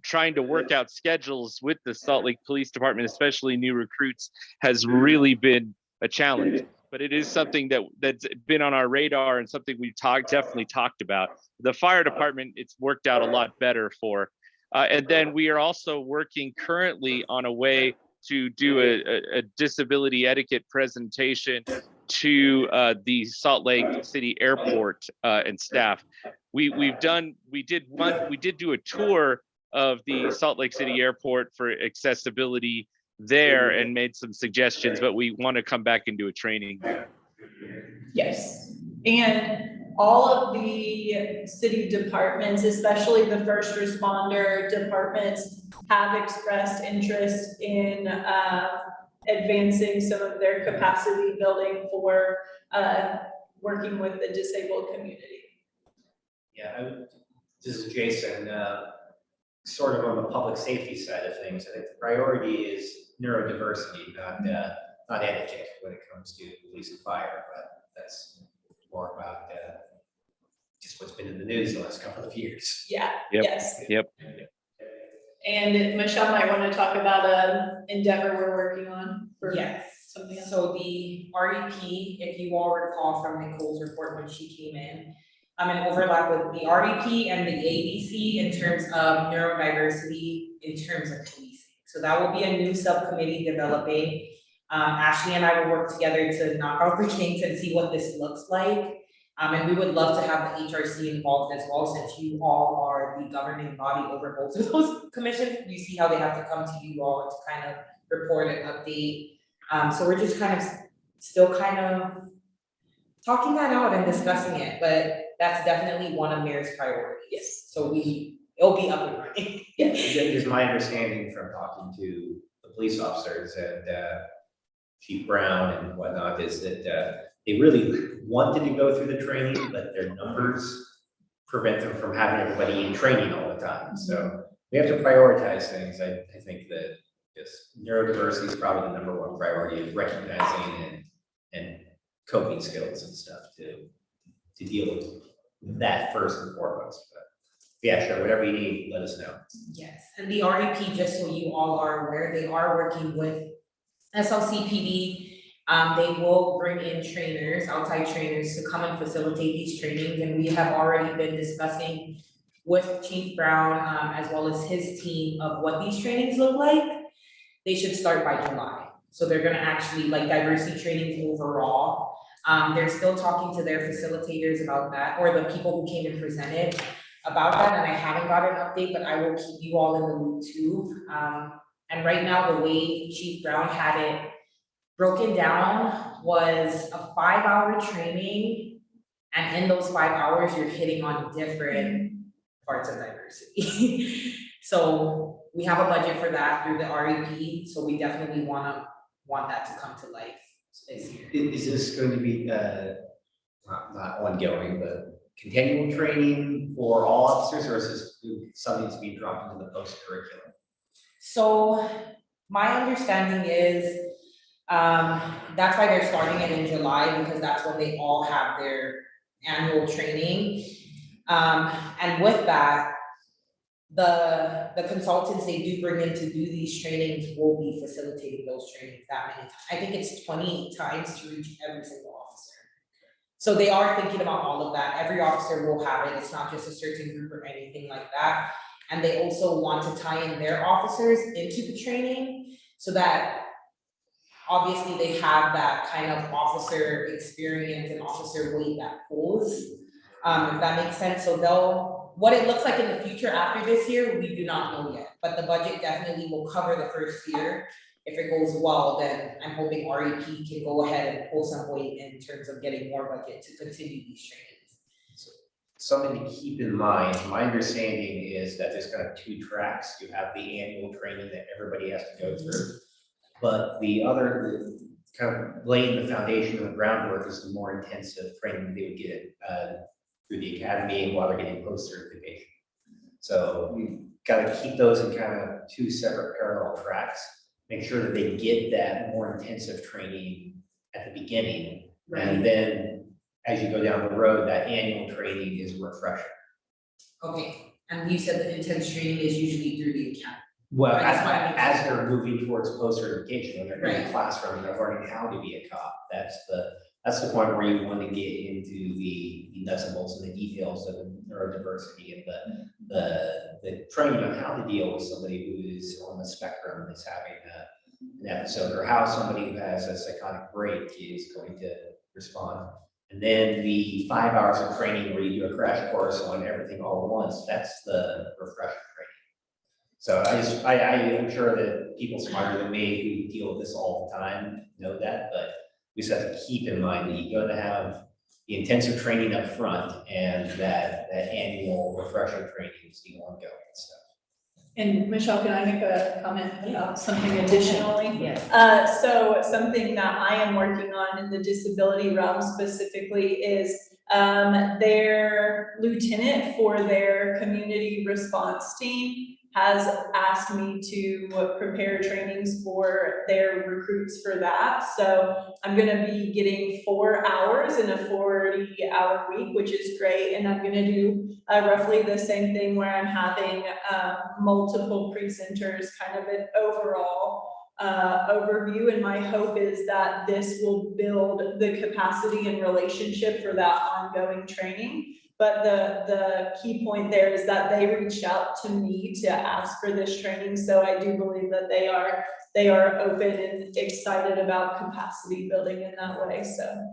B: trying to work out schedules with the Salt Lake Police Department, especially new recruits, has really been a challenge. But it is something that's been on our radar and something we've definitely talked about. The fire department, it's worked out a lot better for. And then we are also working currently on a way to do a disability etiquette presentation to the Salt Lake City Airport and staff. We did do a tour of the Salt Lake City Airport for accessibility there and made some suggestions, but we want to come back and do a training.
F: Yes, and all of the city departments, especially the first responder departments, have expressed interest in advancing some of their capacity building for working with the disabled community.
A: Yeah, this is Jason, sort of on the public safety side of things. I think the priority is neurodiversity, not etiquette when it comes to police and fire, but that's more about just what's been in the news the last couple of years.
F: Yeah,
B: Yep.
F: yes.
B: Yep.
F: And Michelle might want to talk about an endeavor we're working on for
C: Yes.
F: something else.
C: So the REP, if you all recall from Nicole's report when she came in, an overlap with the REP and the ABC in terms of neurodiversity, in terms of policing. So that will be a new subcommittee developing. Ashley and I will work together to knock out the kinks and see what this looks like. And we would love to have the HRC involved as well, since you all are the governing body over both of those commissions. You see how they have to come to you all to kind of report and update. So we're just kind of still kind of talking that out and discussing it, but that's definitely one of Mayor's priorities.
F: Yes.
C: So it'll be up and running.
A: It is my understanding from talking to the police officers and Chief Brown and whatnot, is that they really wanted to go through the training, but their numbers prevent them from having everybody in training all the time. So we have to prioritize things. I think that just neurodiversity is probably the number one priority, of recognizing and coping skills and stuff to deal with that first and foremost. But yeah, sure, whatever you need, let us know.
C: Yes, and the REP, just so you all are aware, they are working with SLCPD. They will bring in trainers, outside trainers, to come and facilitate these trainings, and we have already been discussing with Chief Brown, as well as his team, of what these trainings look like. They should start by July, so they're gonna actually, like, diversity trainings overall. They're still talking to their facilitators about that, or the people who came and presented about that, and I haven't got an update, but I will keep you all in the loop too. And right now, the way Chief Brown had it broken down was a 5-hour training, and in those 5 hours, you're hitting on different parts of diversity. So we have a budget for that through the REP, so we definitely want that to come to life this year.
A: Is this going to be not ongoing, but continual training for all officers, or is this something that's being dropped into the post curriculum?
C: So my understanding is, that's why they're starting it in July, because that's when they all have their annual training. And with that, the consultants they do bring in to do these trainings will be facilitating those trainings that many times. I think it's 20 times to reach every single officer. So they are thinking about all of that. Every officer will have it. It's not just a certain group or anything like that. And they also want to tie in their officers into the training so that obviously they have that kind of officer experience and officer weight that pulls, if that makes sense. So what it looks like in the future after this year, we do not know yet, but the budget definitely will cover the first year. If it goes well, then I'm hoping REP can go ahead and pull some weight in terms of getting more budget to continue these trainings.
A: Something to keep in mind, my understanding is that there's kind of 2 tracks. You have the annual training that everybody has to go through. But the other, kind of laying the foundation of the groundwork, is the more intensive training they would get through the academy while they're getting post-certification. So we've got to keep those in kind of 2 separate parallel tracks. Make sure that they get that more intensive training at the beginning.
C: Right.
A: And then as you go down the road, that annual training is a refresher.
C: Okay, and you said the intense training is usually through the academy.
A: Well,
C: That's what I mean.
A: as they're moving towards post-certification, when they're in the
C: Right.
A: classroom, and they're learning how to be a cop, that's the point where you want to get into the nuts and bolts and the details of the neurodiversity and the training on how to deal with somebody who is on the spectrum, is having an episode, or how somebody who has a psychotic break is going to respond. And then the 5 hours of training where you do a crash course on everything all at once, that's the refresher training. So I am sure that people smarter than me who deal with this all the time know that, but we just have to keep in mind that you're going to have the intensive training up front and that annual refresher training is the ongoing stuff.
F: And Michelle, can I make a comment about something additionally?
C: Yes.
F: So something that I am working on in the disability realm specifically is their lieutenant for their community response team has asked me to prepare trainings for their recruits for that. So I'm gonna be getting 4 hours in a 40-hour week, which is great. And I'm gonna do roughly the same thing where I'm having multiple presenters, kind of an overall overview. And my hope is that this will build the capacity and relationship for that ongoing training. But the key point there is that they reached out to me to ask for this training. So I do believe that they are open and excited about capacity building in that way. So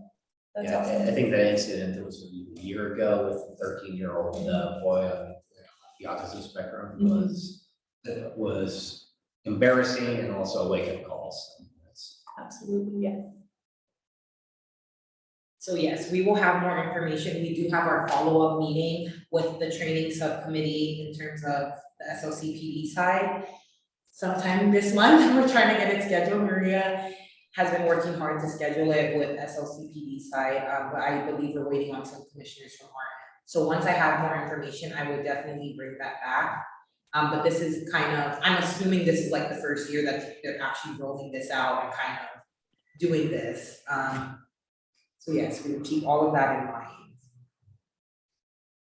F: that's
A: Yeah,
F: awesome.
A: I think that incident that was a year ago with the 13-year-old boy on the autism spectrum was embarrassing and also a wake-up call. So that's
F: Absolutely, yeah.
C: So yes, we will have more information. We do have our follow-up meeting with the training subcommittee in terms of the SLCPD side. Sometime this month, we're trying to get it scheduled. Maria has been working hard to schedule it with SLCPD side, but I believe we're waiting on some commissioners from our end. So once I have more information, I would definitely bring that back. But this is kind of, I'm assuming this is like the first year that they're actually rolling this out and kind of doing this. So yes, we will keep all of that in mind.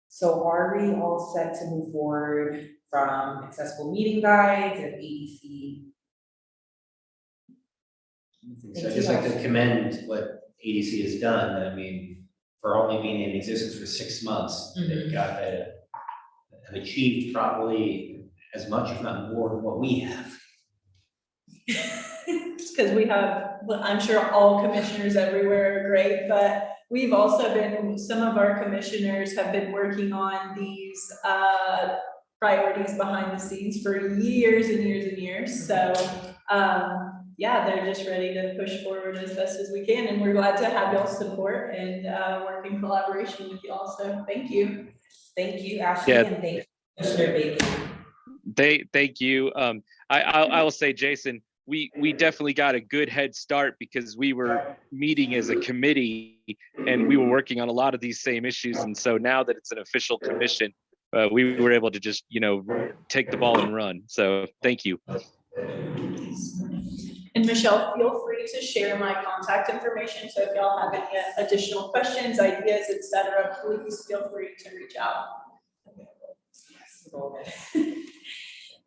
C: So are we all set to move forward from accessible meeting guides and ADC?
A: So I'd just like to commend what ADC has done. I mean, for only being in existence for 6 months, they've got have achieved probably as much, if not more, than what we have.
F: Because we have, well, I'm sure all commissioners everywhere are great, but we've also been, some of our commissioners have been working on these priorities behind the scenes for years and years and years. So yeah, they're just ready to push forward as best as we can. And we're glad to have y'all's support and work in collaboration with y'all. So thank you.
C: Thank you, Ashley,
B: Yeah.
C: and thank you, Commissioner Bacon.
B: Thank you. I will say, Jason, we definitely got a good head start because we were meeting as a committee and we were working on a lot of these same issues. And so now that it's an official commission, we were able to just, take the ball and run. So thank you.
F: And Michelle, feel free to share my contact information. So if y'all have any additional questions, ideas, etc., please feel free to reach out.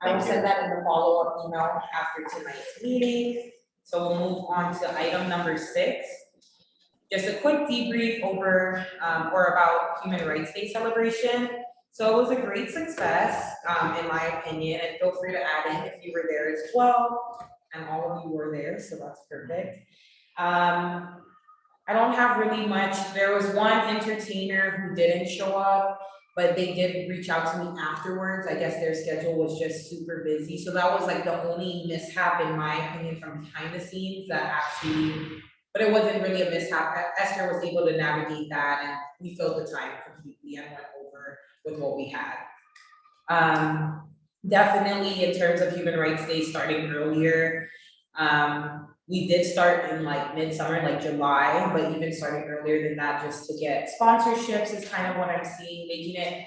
C: I will send that in the follow-up email after tonight's meeting. So we'll move on to item number 6. Just a quick debrief over or about Human Rights Day celebration. So it was a great success, in my opinion, and feel free to add in if you were there as well. And all of you were there, so that's perfect. I don't have really much. There was one entertainer who didn't show up, but they did reach out to me afterwards. I guess their schedule was just super busy. So that was like the only mishap, in my opinion, from behind the scenes that actually, but it wasn't really a mishap. Esther was able to navigate that and we filled the time completely and went over with what we had. Definitely in terms of Human Rights Day starting earlier, we did start in like midsummer, like July, but even starting earlier than that, just to get sponsorships is kind of what I'm seeing, making it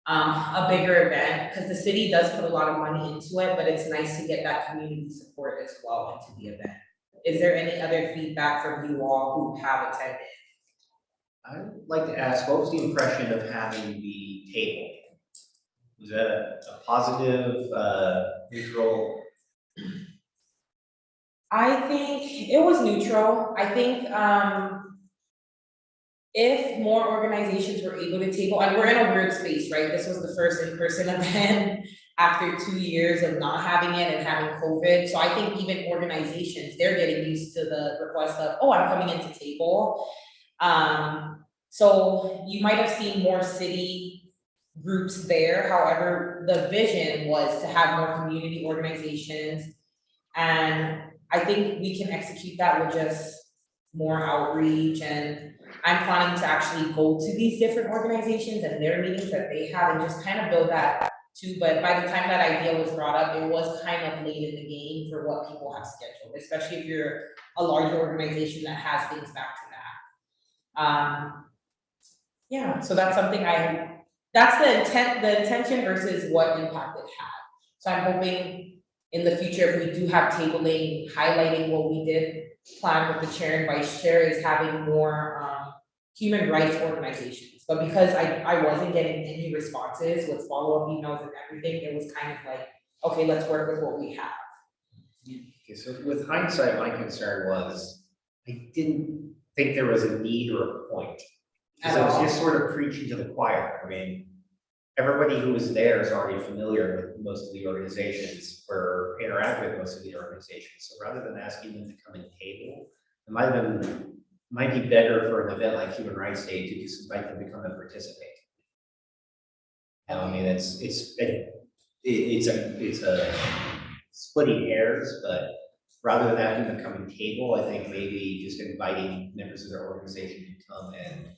C: a bigger event, because the city does put a lot of money into it, but it's nice to get that community support as well into the event. Is there any other feedback from you all who have attended?
A: I'd like to ask, what was the impression of having the table? Was that a positive, neutral?
C: I think it was neutral. I think if more organizations were able to table, and we're in a weird space, right? This was the first in-person event after 2 years of not having it and having COVID. So I think even organizations, they're getting used to the request of, oh, I'm coming in to table. So you might have seen more city groups there. However, the vision was to have more community organizations. And I think we can execute that with just more outreach, and I'm planning to actually go to these different organizations and their meetings that they have and just kind of build that too. But by the time that idea was brought up, it was kind of late in the game for what people have scheduled, especially if you're a larger organization that has things back to that. Yeah, so that's something that's the intention versus what impact it had. So I'm hoping in the future, if we do have tabling, highlighting what we did plan with the chair and vice chair, is having more human rights organizations. But because I wasn't getting any responses with follow-up emails and everything, it was kind of like, okay, let's work with what we have.
A: Okay, so with hindsight, my concern was, I didn't think there was a need or a point. Because I was just sort of preaching to the choir. I mean, everybody who was there is already familiar with most of the organizations or interact with most of the organizations. So rather than asking them to come and table, it might be better for an event like Human Rights Day to just invite them to come and participate. And I mean, it's a splitting hairs, but rather than having them come and table, I think maybe just inviting members of their organization to come and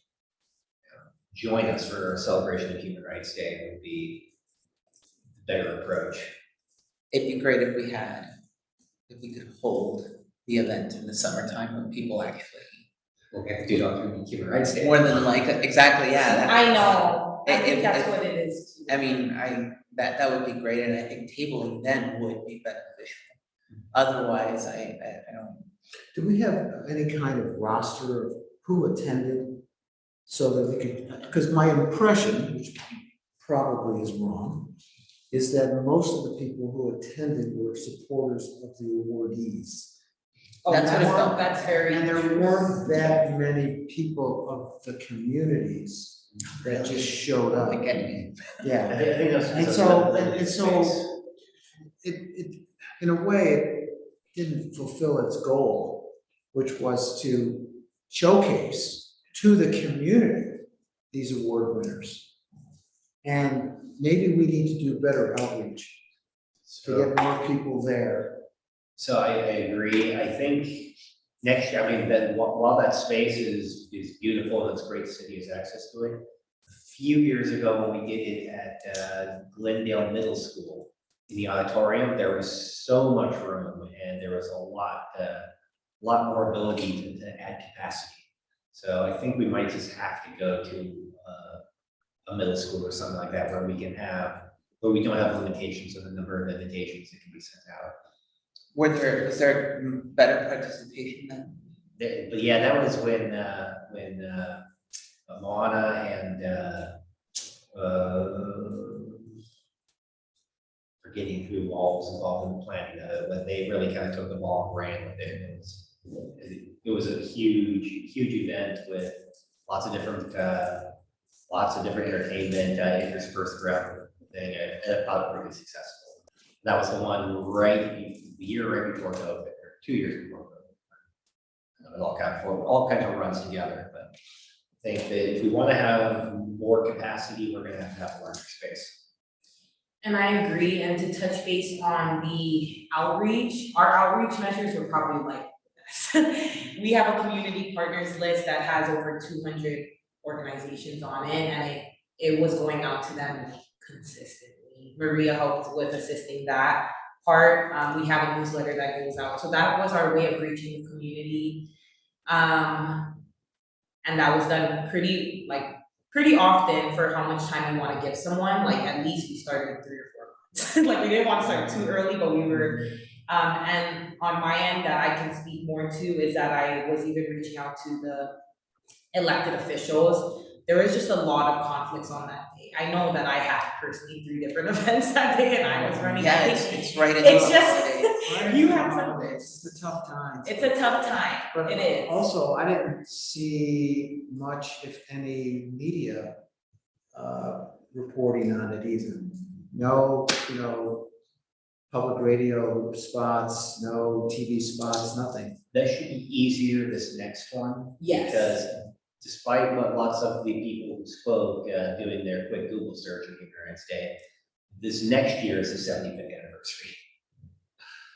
A: join us for a celebration of Human Rights Day would be a better approach.
G: It'd be great if we could hold the event in the summertime when people actually.
A: We'll get to do it on Human Rights Day.
G: More than like, exactly, yeah.
C: I know, I think
G: If-
C: that's what it is.
G: I mean, that would be great, and I think tabling then would be beneficial. Otherwise, I don't.
E: Do we have any kind of roster of who attended? So that we could, because my impression, which probably is wrong, is that most of the people who attended were supporters of the awardees.
C: Oh,
G: That's what it felt.
C: that's very
E: And there
C: true.
E: weren't that many people of the communities that just showed up.
G: Like any.
E: Yeah.
A: I think that's.
E: And so it, in a way, it didn't fulfill its goal, which was to showcase to the community these award winners. And maybe we need to do better outreach to get more people there.
A: So I agree. I think next year, I mean, that while that space is beautiful and it's great the city has access to it. A few years ago, when we did it at Glendale Middle School in the auditorium, there was so much room and there was a lot more ability to add capacity. So I think we might just have to go to a middle school or something like that where we don't have limitations on the number of invitations that can be sent out.
G: Was there better participation then?
A: But yeah, that was when Moana and forgetting who all was involved in the planning, when they really kind of took the ball and ran with it. It was a huge event with lots of different entertainment interspersed throughout the thing, and it thought really successful. That was the one the year right before COVID, or 2 years before COVID. It all kind of runs together, but I think that if we want to have more capacity, we're going to have a larger space.
C: And I agree, and to touch base on the outreach, our outreach measures were probably like this. We have a community partners list that has over 200 organizations on it, and it was going out to them consistently. Maria helped with assisting that part. We have a newsletter that goes out, so that was our way of reaching the community. And that was done pretty often for how much time we want to give someone. Like at least we started 3 or 4 months. Like we didn't want to start too early, but we were. And on my end, that I can speak more to is that I was even reaching out to the elected officials there was just a lot of conflicts on that day. I know that I had personally 3 different events that day and I was running.
G: Yeah,
C: I
G: it's,
C: think
G: it's right in the
C: it's just,
G: holidays.
C: you have some,
E: It's a tough time.
C: it's a tough time,
E: But
C: it is.
E: also, I didn't see much, if any, media reporting on it either. No, public radio spots, no TV spots, nothing.
A: That should be easier this next one.
C: Yes.
A: Because despite what lots of the people who spoke, doing their quick Google search of Human Rights Day, this next year is the 75th anniversary.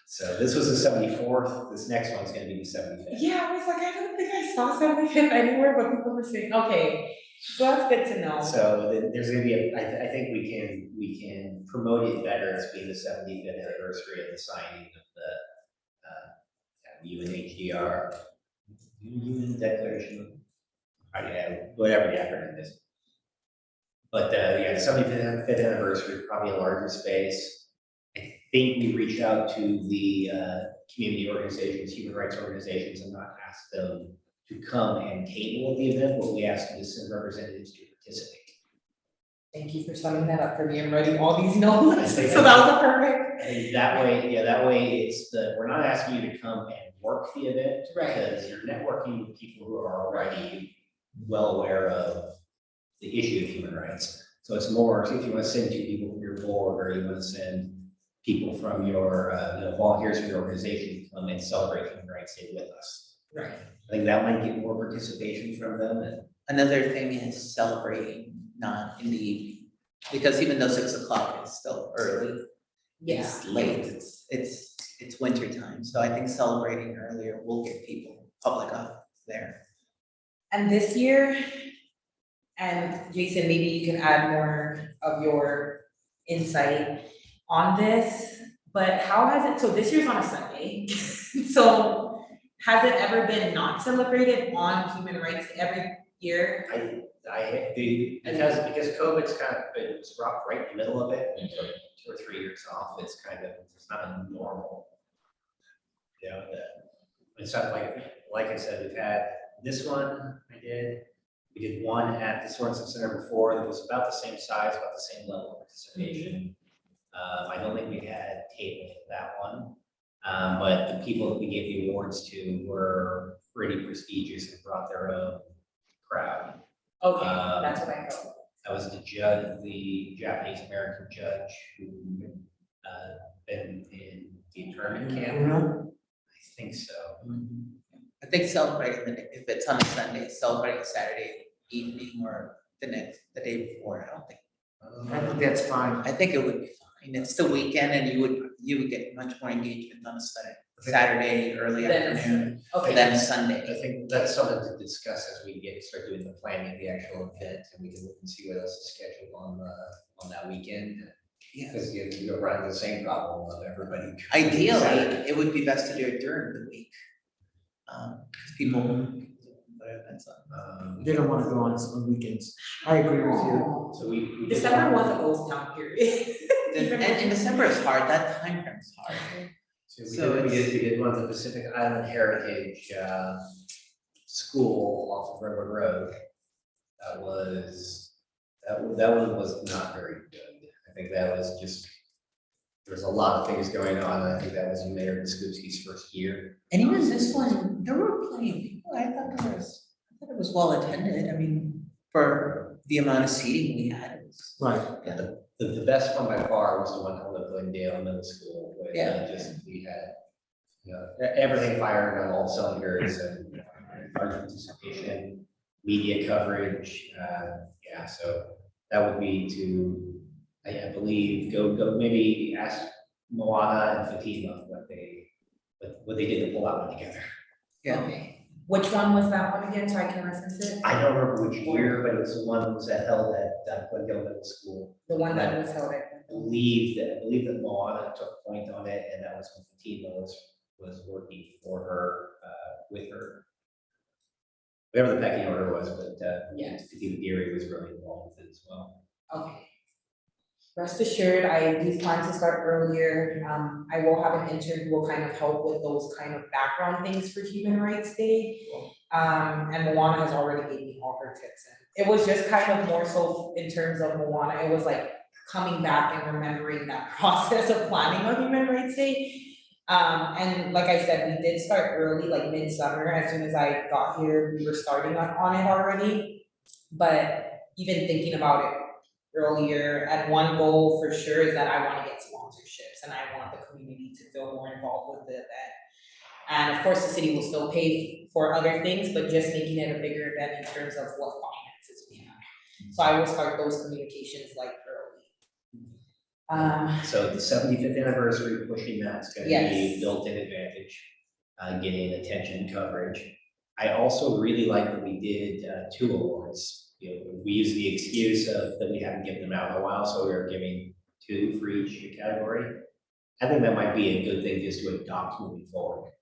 A: So this was the 74th, this next one's gonna be the 75th.
C: Yeah, I was like, I don't think I saw 75th anywhere, but people were saying, okay, so that's good to know.
A: So there's gonna be I think we can promote it better as being the 75th anniversary of the signing of the UNHDR, UN Declaration, whatever the acronym is. But yeah, the 75th anniversary, probably a larger space. I think we reached out to the community organizations, human rights organizations, and not asked them to come and table at the event, but we asked them to send representatives to participate.
C: Thank you for summing that up for me. I'm writing all these notes,
A: I
C: so
A: think
C: that was a perfect.
A: And that way it's we're not asking you to come and work the event.
C: Right.
A: Because you're networking with people who are already well aware of the issue of human rights. So it's more, if you want to send 2 people from your board, or you want to send people from your, volunteers from your organization to come and celebrate Human Rights Day with us.
C: Right.
A: I think that might get more participation from them, and
G: Another thing is celebrating not in the evening, because even though 6 o'clock is still early,
C: Yeah.
G: it's late, it's winter time, so I think celebrating earlier will get people, public up there.
C: And this year, and Jason, maybe you can add more of your insight on this, but how has it, so this year's on a Sunday, so has it ever been not celebrated on Human Rights every year?
A: because COVID's kind of been dropped right in the middle of it, we took 2 or 3 years off, it's not a normal. It's not like I said, we've had this one, we did one at the Sorensen Center before, that was about the same size, about the same level of participation. I don't think we had table for that one, but the people that we gave the awards to were pretty prestigious and brought their own crowd.
C: Okay, that's what I thought.
A: That was the judge, the Japanese American judge who been in the internment camp. I think so.
G: I think celebrating, if it's on a Sunday, celebrating Saturday evening or the day before,
E: I think that's fine.
G: I think it would be fine, it's the weekend and you would get much more engagement on a Saturday, early
C: Then-
G: afternoon,
C: Okay,
G: than Sunday.
A: I think that's something to discuss as we start doing the planning of the actual event, and we can look and see what else is scheduled on that weekend.
G: Yeah.
A: Because you're running the same problem of everybody.
G: Ideally,
A: Saturday.
G: it would be best to do it during the week. 'Cause people put events on.
E: They don't wanna go on weekends. I agree with you.
A: So we did
C: December
A: one-
C: was a ghost town period.
G: And December is hard, that time frame is hard.
A: So
G: So
A: we did one of the Pacific Island Heritage School off of Railroad Road. That one was not very good. I think that was just, there's a lot of things going on. I think that was Mayor Biskupski's first year.
G: And even this one, there were plenty of people, I thought it was well attended, I mean, for the amount of seating we had, it was.
E: Right.
A: The best one by far was the one held at Glendale Middle School, where
G: Yeah.
A: we had, everything firing on all cylinders, and large participation, media coverage, so that would be to, I believe, go maybe ask Moana and Fatima what they did to pull that one together.
G: Yeah.
C: Okay. Which one was that one again, so I can reference it?
A: I don't remember which year, but it was the one that was held at Glendale Middle School.
C: The one that was held at.
A: I believe that Moana took point on it, and that was when Fatima was working for her, with her. Whatever the pecking order was, but
C: Yeah.
A: Fatima Deary was really involved with it as well.
C: Okay. Rest assured, I do plan to start earlier. I will have an intern who will kind of help with those kind of background things for Human Rights Day. And Moana has already gave me all her tips and it was just kind of more so in terms of Moana, it was like coming back and remembering that process of planning a Human Rights Day. And like I said, we did start early, like midsummer, as soon as I got here, we were starting on it already. But even thinking about it earlier, and one goal for sure is that I wanna get sponsorships and I want the community to feel more involved with the event. And of course, the city will still pay for other things, but just making it a bigger event in terms of what finances we have. So I will start those communications like early.
A: So the 75th anniversary, pushing that's gonna be
C: Yes.
A: a built-in advantage, getting attention and coverage. I also really like that we did 2 awards. You know, we used the excuse of that we haven't given them out in a while, so we were giving 2 for each category. I think that might be a good thing just to adopt moving forward.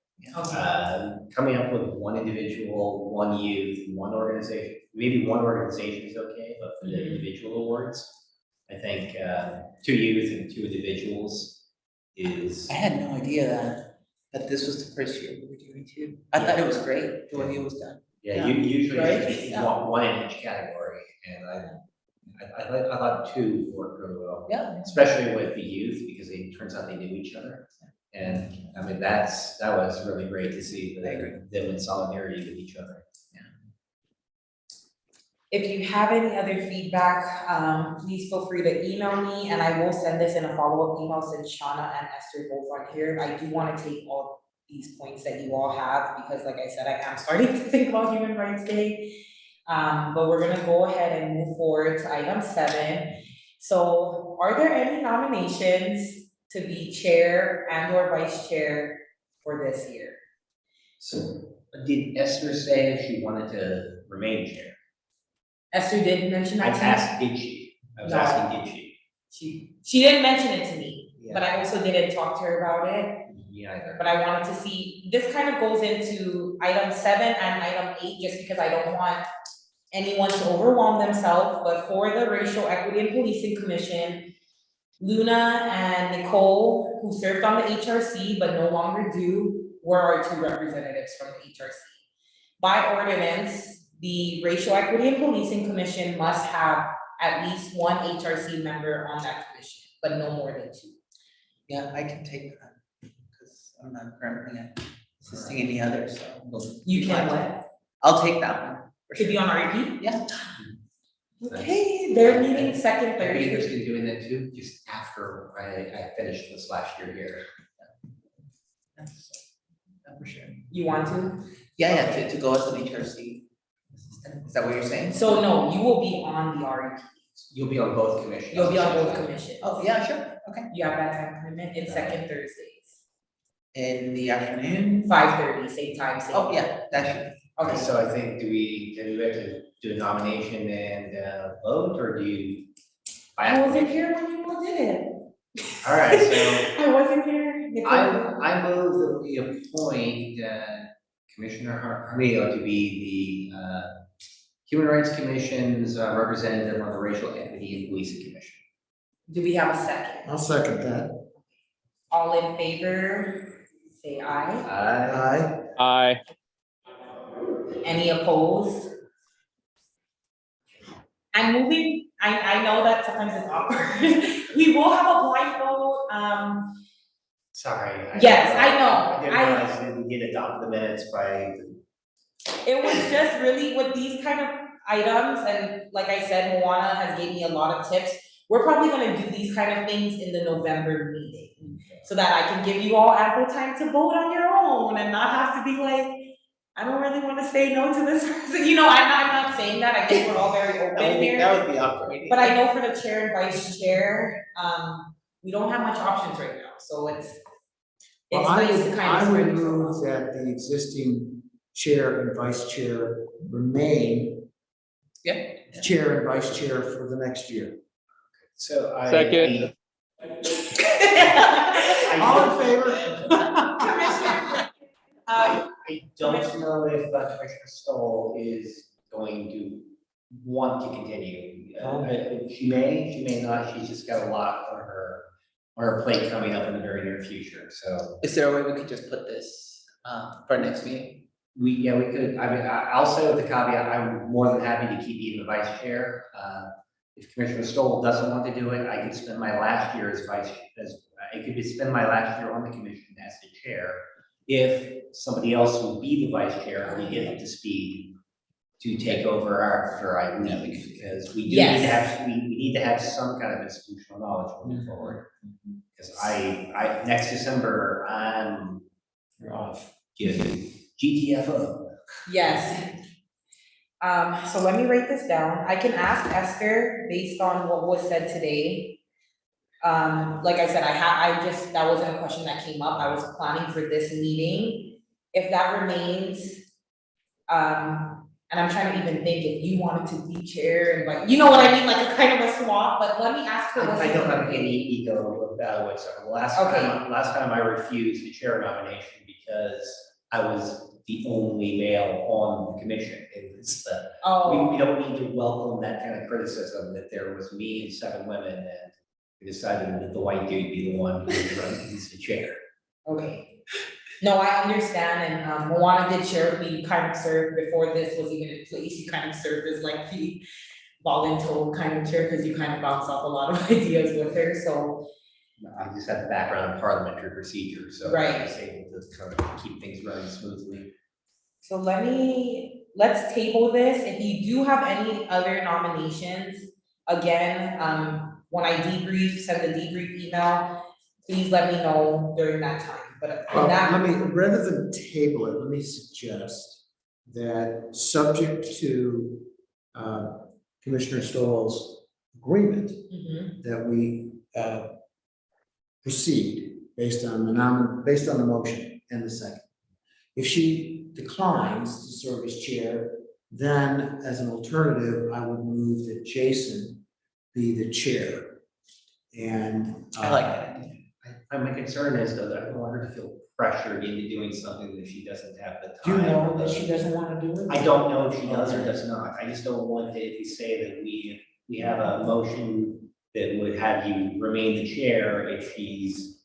A: Coming up with 1 individual, 1 youth, 1 organization, maybe 1 organization is okay, but for the individual awards, I think 2 youth and 2 individuals is.
G: I had no idea that this was the first year we were doing 2. I thought it was great, the way it was done.
A: Yeah, usually
C: Right?
A: it's just one in each category, and I thought 2 worked really well.
G: Yeah.
A: Especially with the youth, because it turns out they knew each other. And I mean, that was really great to see them in solidarity with each other.
C: If you have any other feedback, please feel free to email me, and I will send this in a follow-up email since Shauna and Esther both aren't here. I do wanna take all these points that you all have, because like I said, I am starting to think about Human Rights Day. But we're gonna go ahead and move forward to item 7. So are there any nominations to be chair and or vice chair for this year?
A: So did Esther say if she wanted to remain chair?
C: Esther did mention
A: I
C: that to me.
A: asked, did she? I was
C: No.
A: asking, did she?
C: She didn't mention it to me,
A: Yeah.
C: but I also didn't talk to her about it.
A: Yeah, either.
C: But I wanted to see, this kind of goes into item 7 and item 8, just because I don't want anyone to overwhelm themselves, but for the Racial Equity and Policing Commission, Luna and Nicole, who served on the HRC but no longer do, were our 2 representatives from the HRC. By ordinance, the Racial Equity and Policing Commission must have at least 1 HRC member on that commission, but no more than 2.
G: Yeah, I can take that, because I'm not currently assisting any others, so.
C: You can what?
G: I'll take that one. for
C: To be
G: sure.
C: on REP?
G: Yeah.
C: Okay, they're meeting second
A: I'd be
C: Thursday.
A: interested in doing that too, just after I finished this last year here.
G: Yeah, for sure.
C: You want to?
G: Yeah, to go as an HRC assistant, is that what you're saying?
C: So no, you will be on the REP.
A: You'll be on both commissions.
C: You'll be on both commissions.
G: Oh, yeah, sure, okay.
C: You have that time commitment, it's second Thursdays.
G: In the afternoon?
C: 5:30, same time, same.
G: Oh, yeah, that should,
A: Okay,
C: Okay,
A: so I think, do we have to do a nomination and vote, or do you?
C: I wasn't here when you all did it.
A: All right, so
C: I wasn't here. Nicole.
A: I move that we appoint Commissioner Jaramillo to be the Human Rights Commission's representative on the Racial Equity and Policing Commission.
C: Do we have a second?
E: I'll second that.
C: All in favor, say aye.
E: Aye.
B: Aye.
C: Any opposed? And moving, I know that sometimes it's awkward. We will have a blind vote,
A: Sorry.
C: Yes, I know.
A: I didn't realize that we did adopt the minutes by.
C: it was just really with these kind of items, and like I said, Moana has gave me a lot of tips. We're probably gonna do these kind of things in the November meeting, so that I can give you all ample time to vote on your own and not have to be like, I don't really wanna say no to this person, you know, I'm not saying that, I think we're all very open here.
G: that would be awkward.
C: But I know for the chair and vice chair, we don't have much options right now, so it's
E: Well,
C: nice to kind of
E: I
C: spread
E: would
C: these
E: move
C: across.
E: that the existing chair and vice chair remain
G: Yeah.
E: chair and vice chair for the next year.
A: So I.
B: Second.
E: All in favor?
A: I don't know if Commissioner Stoll is going to want to continue. She may not, she's just got a lot on her plate coming up in the very near future, so.
G: Is there a way we could just put this for next meeting?
A: we could, I mean, I'll say with the caveat, I'm more than happy to keep being the vice chair. If Commissioner Stoll doesn't want to do it, I could spend my last year as I could spend my last year on the commission as the chair. If somebody else would be the vice chair, we get up to speed to take over after I leave, because we do need to have, we need to have some kind of institutional knowledge moving forward. Because I next December, I'm off, GTFO.
C: Yes. So let me write this down. I can ask Esther based on what was said today. Like I said, that wasn't a question that came up. I was planning for this meeting. If that remains, and I'm trying to even think if you wanted to be chair and like, you know what I mean, like a kind of a swap, but let me ask her.
A: I don't have any ego about whatsoever. Last time I refused the chair nomination because I was the only male on the commission. It was we don't need to welcome that kind of criticism that there was me and 7 women, and we decided that the white dude be the one who would run as the chair.
C: Okay. No, I understand, and Moana did share with me, you kind of served before this was even in place, you kind of served as like the voluntold kind of chair, because you kind of bounce off a lot of ideas with her, so.
A: I just had the background in parliamentary procedure, so
C: Right.
A: I was able to kind of keep things running smoothly.
C: So let's table this, if you do have any other nominations, again, when I send the debrief email, please let me know during that time, but
E: Rather than table it, let me suggest that subject to Commissioner Stoll's agreement,
C: Mhm.
E: that we proceed based on the motion and the second. If she declines to serve as chair, then as an alternative, I would move that Jason be the chair. And
G: I like that idea.
A: My concern is though that I don't want her to feel pressured into doing something that she doesn't have the time.
E: do you know that she doesn't want to do it?
A: I don't know if she does or does not. I just don't want to say that we have a motion that would have you remain the chair if she's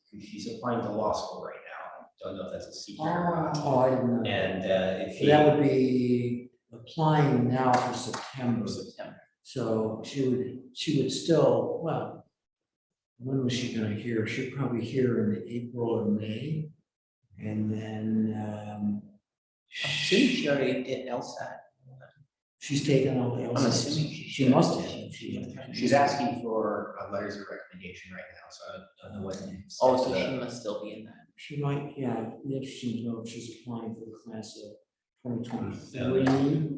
A: applying to law school right now. Don't know if that's a secret or not.
E: Oh, I didn't know.
A: And if
E: So that would be applying now for September.
A: September.
E: So she would still, well, when was she gonna hear? She'd probably hear in April or May. And then,
G: I'm assuming she already did LSAT.
E: she's taken all the
G: I'm
E: LSATs.
G: assuming
E: She must have.
A: She's asking for letters of recommendation right now, so I don't know what.
G: Oh, so she must still be in that.
E: She might, yeah, it'd be interesting to know if she's applying for the class of 2023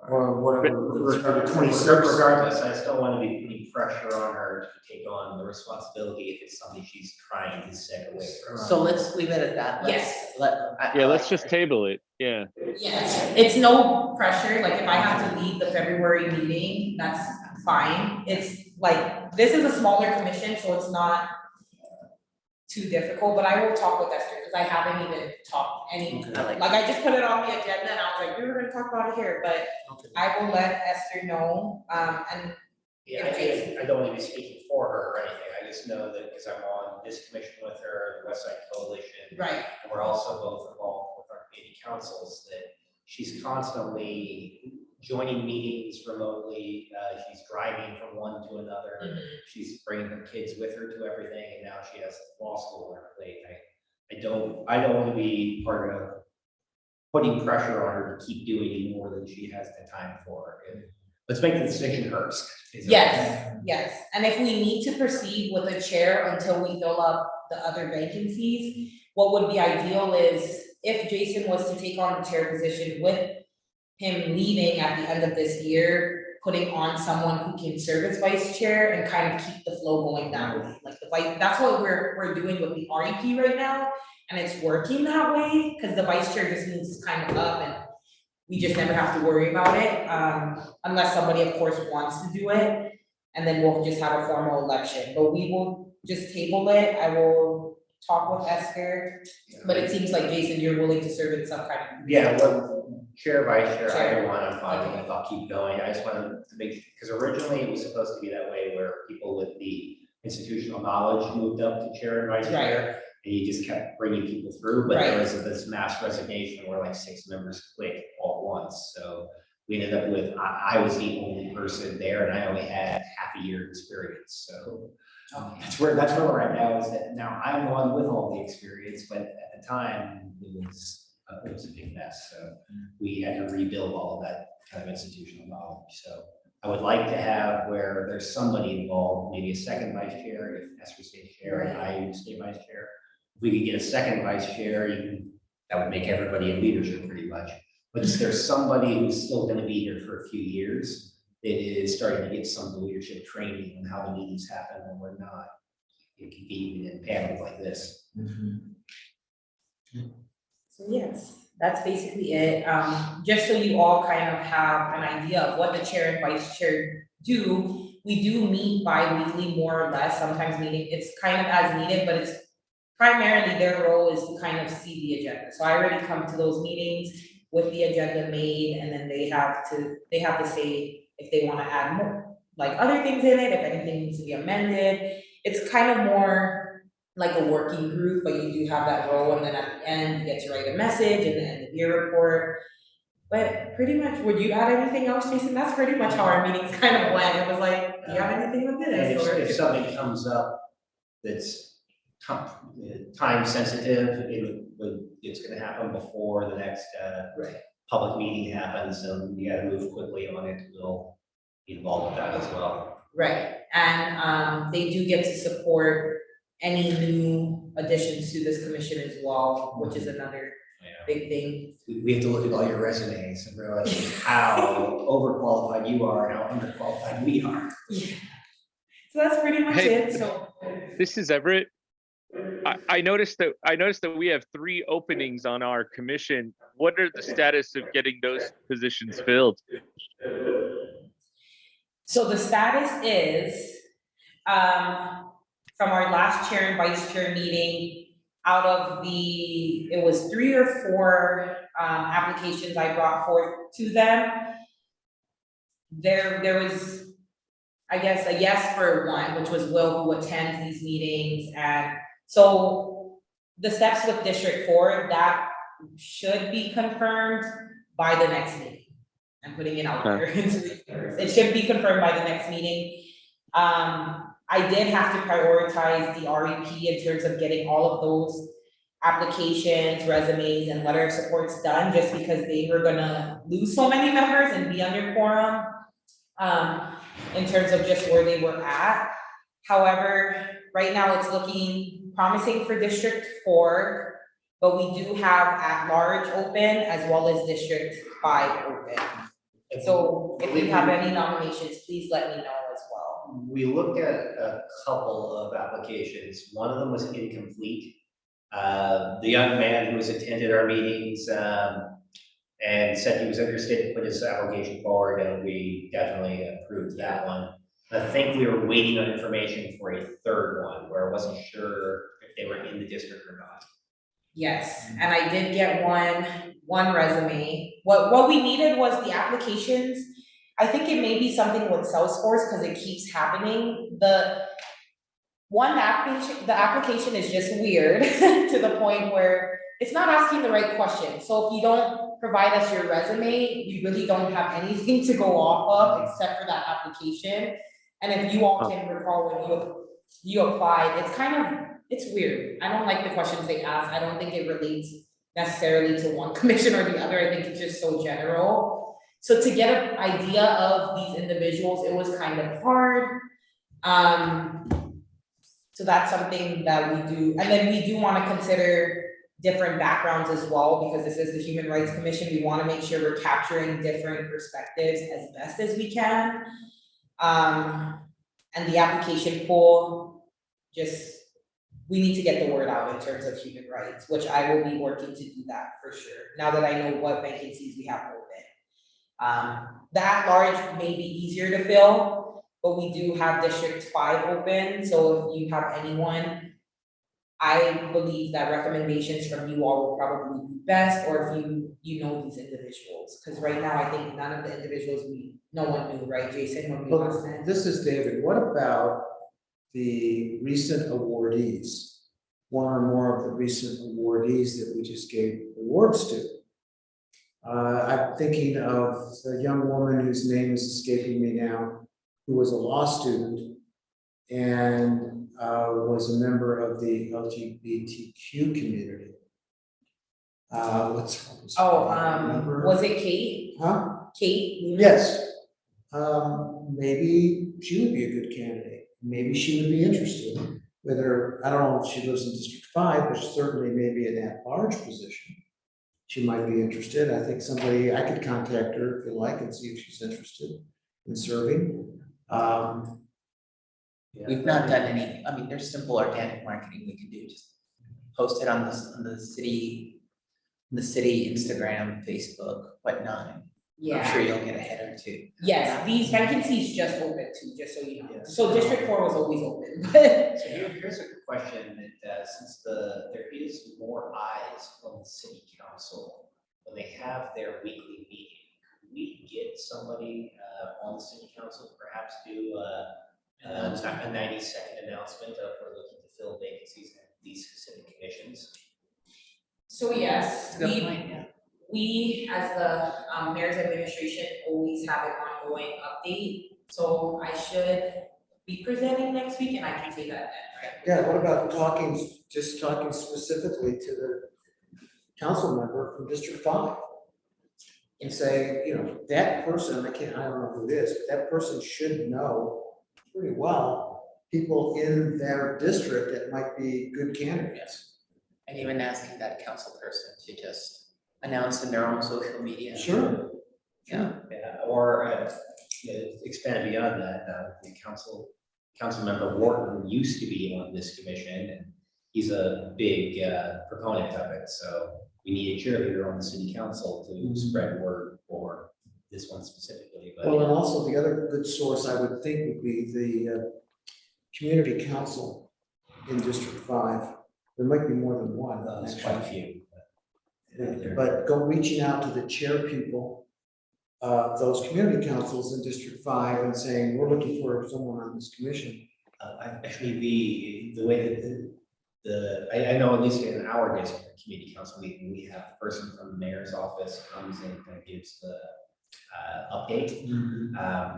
E: or whatever, or 26.
A: Regardless, I still want to be putting pressure on her to take on the responsibility if it's something she's trying to step away from.
G: So let's leave it at that.
C: Yes.
B: Let's just table it. Yeah.
C: Yes, it's no pressure, like if I have to leave the February meeting, that's fine. It's like, this is a smaller commission, so it's not too difficult, but I will talk with Esther, because I haven't even talked
G: Okay.
C: like I just put it on the agenda and I was like, we were gonna talk about it here, but
E: Okay.
C: I will let Esther know, and
A: Yeah, I don't want to be speaking for her or anything. I just know that because I'm on this commission with her, the West Side Coalition.
C: right,
A: And we're also both involved with our community councils, that she's constantly joining meetings remotely. She's driving from one to another.
C: Mhm.
A: She's bringing her kids with her to everything, and now she has law school on her plate. I don't want to be part of putting pressure on her to keep doing more than she has the time for. And let's make the decision hers.
C: yes, and if we need to proceed with a chair until we fill up the other vacancies, what would be ideal is if Jason was to take on the chair position with him leaving at the end of this year, putting on someone who can serve as vice chair and kind of keep the flow going that way. Like the vice, that's what we're doing with the REP right now, and it's working that way, because the vice chair just moves kind of up and we just never have to worry about it, unless somebody, of course, wants to do it, and then we'll just have a formal election, but we will just table it. I will talk with Esther, but it seems like, Jason, you're willing to serve in some kind of.
A: Yeah, well, chair, vice chair,
C: Chair.
A: either one, I'm fine with it, I'll keep going, I just wanted to make, because originally it was supposed to be that way where people with the institutional knowledge moved up to chair and vice chair. and you just kept bringing people through, but there
C: Right.
A: was this mass resignation where like 6 members quit all at once, so we ended up with, I was the only person there, and I only had half a year experience, so.
C: Okay.
A: That's where we're at now, is that now I'm the one with all the experience, but at the time, it was a big mess, so we had to rebuild all of that kind of institutional knowledge, so. I would like to have where there's somebody involved, maybe a second vice chair, if Esther stays chair and I stay vice chair. If we could get a second vice chair, that would make everybody in leadership pretty much. But if there's somebody who's still gonna be here for a few years, that is starting to get some leadership training on how the meetings happen and we're not. It can be even in panels like this.
C: So yes, that's basically it. Just so you all kind of have an idea of what the chair and vice chair do, we do meet bi-weekly more or less, sometimes meeting, it's kind of as needed, but it's primarily their role is to kind of see the agenda. So I already come to those meetings with the agenda made, and then they have to say if they want to add more, like other things in it, if anything needs to be amended. It's kind of more like a working group, but you do have that role, and then at the end, you get to write a message and then the year report. But pretty much, would you add anything else, Jason? That's pretty much how our meetings kind of went. It was like, do you have anything with
A: And
C: this? Or
A: if something comes up that's time sensitive, it's gonna happen before the next
C: Right.
A: public meeting happens, so you gotta move quickly on it, we'll be involved with that as well.
C: Right, and they do get to support any new additions to this commission as well, which is another big thing.
A: We have to look at all your resumes and realize how overqualified you are and how underqualified we are.
C: Yeah. So that's pretty much
B: Hey,
C: it, so.
B: This is Everett. I noticed that we have 3 openings on our commission. What are the status of getting those positions filled?
C: So the status is, from our last chair and vice chair meeting, out of it was 3 or 4 applications I brought forth to them. There was, I guess, a yes for 1, which was Will, who attends these meetings, and so the steps with District 4, that should be confirmed by the next meeting. I'm putting it out there. It should be confirmed by the next meeting. I did have to prioritize the REP in terms of getting all of those applications, resumes, and letter of supports done, just because they were gonna lose so many members and be under quorum, in terms of just where they were at. However, right now it's looking promising for District 4, but we do have at-large open as well as District 5 open. So if you have any nominations, please let me know as well.
A: We looked at a couple of applications. One of them was incomplete. The young man who has attended our meetings and said he was interested to put his application forward, and we definitely approved that one. I think we were waiting on information for a third one where I wasn't sure if they were in the district or not.
C: Yes, and I did get one resume. What we needed was the applications. I think it may be something with Salesforce because it keeps happening. The application is just weird to the point where it's not asking the right question. So if you don't provide us your resume, we really don't have anything to go off of except for that application. And if you all can recall when you applied, it's weird. I don't like the questions they ask. I don't think it relates necessarily to one commission or the other. I think it's just so general. So to get an idea of these individuals, it was kind of hard. So that's something that we do. And then we do want to consider different backgrounds as well, because this is the Human Rights Commission. We want to make sure we're capturing different perspectives as best as we can. And the application pool, we need to get the word out in terms of human rights, which I will be working to do that for sure, now that I know what vacancies we have open. The at-large may be easier to fill, but we do have District 5 open, so if you have anyone, I believe that recommendations from you all will probably be best, or if you know these individuals, because right now I think none of the individuals no one knew, right, Jason, when we last met?
E: This is David. What about the recent awardees? one or more of the recent awardees that we just gave awards to. I'm thinking of a young woman whose name is escaping me now, who was a law student and was a member of the LGBTQ community. What's her name? Remember?
C: Was it Kate?
E: Huh?
C: Kate?
E: Yes. Maybe she would be a good candidate. Maybe she would be interested. Whether, I don't know if she lives in District 5, but certainly maybe in that large position. She might be interested. I think I could contact her if you like and see if she's interested in serving.
G: We've not done any, I mean, there's simple organic marketing we can do, just post it on the city Instagram, Facebook, whatnot. I'm sure you'll get a head or two.
C: Yes, these vacancies just opened too, just so you know.
A: Yeah.
C: So District 4 was always open.
A: So here's a good question that, since there is more eyes on the city council, when they have their weekly meeting, could we get somebody, on the city council, to perhaps do, a 90-second announcement of we're looking to fill vacancies in these specific commissions?
C: So yes,
G: Good point, yeah.
C: we as the mayor's administration always have an ongoing update. So I should be presenting next week and I can say that then, right?
E: Yeah, what about just talking specifically to the council member from District 5? And say, you know, that person, I don't know who it is, but that person should know pretty well people in their district that might be good candidates.
G: And even asking that council person to just announce in their own social media.
E: Sure.
G: Yeah.
A: Yeah, or expand beyond that, the council member Wharton used to be on this commission, and he's a big proponent of it, so we need a cheerleader on the city council to spread word for this one specifically, but.
E: Well, and also the other good source I would think would be the community council in District 5. There might be more than one.
A: There's quite a few.
E: But reaching out to the chair people of those community councils in District 5 and saying, we're looking for someone on this commission.
A: Actually, the way that I know at least in our district community council meeting, we have a person from the mayor's office comes in and gives the update.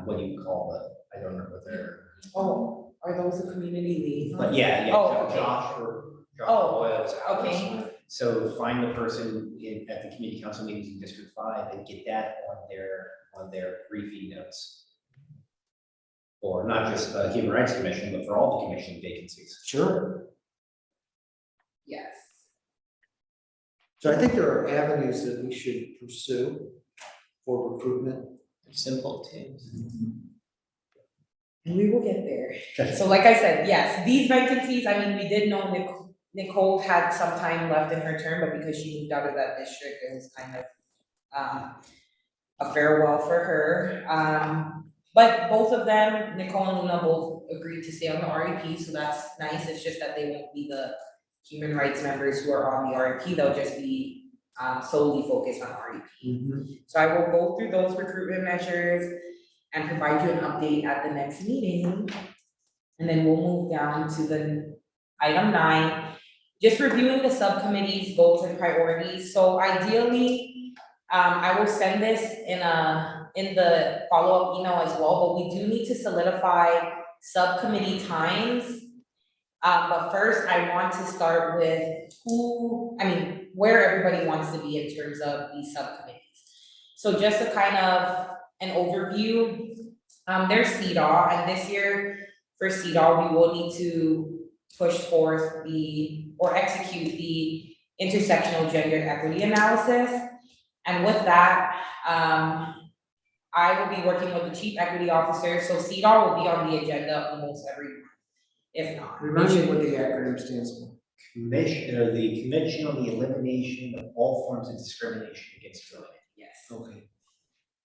A: What do you call I don't remember what they're.
C: Oh, are those the community liaisons?
A: But yeah,
C: Oh, okay.
A: Josh
C: Oh,
A: Boyle's hours.
C: okay.
A: So find the person at the community council meetings in District 5 and get that on their briefing notes. Or not just the Human Rights Commission, but for all the commission vacancies.
E: Sure.
C: Yes.
E: So I think there are avenues that we should pursue for recruitment.
G: They're simple too.
C: And we will get there. So like I said, yes, these vacancies, I mean, we did know Nicole had some time left in her term, but because she moved out of that district, it was kind of a farewell for her. But both of them, Nicole and Luna, both agreed to stay on the REP, so that's nice. It's just that they won't be the human rights members who are on the REP. They'll just be solely focused on REP. So I will go through those recruitment measures and provide you an update at the next meeting. And then we'll move down to the item 9, just reviewing the subcommittee's goals and priorities. So ideally, I will send this in the follow-up email as well, but we do need to solidify subcommittee times. But first I want to start with where everybody wants to be in terms of these subcommittees. So just a kind of an overview, there's CEDAW, and this year for CEDAW, we will need to push forth or execute the intersectional gender equity analysis. And with that, I will be working with the chief equity officer, so CEDAW will be on the agenda almost every month, if not.
E: Remind me what the acronym stands for.
A: The Convention on the Elimination of All Forms of Discrimination Against Women.
C: Yes.
E: Okay.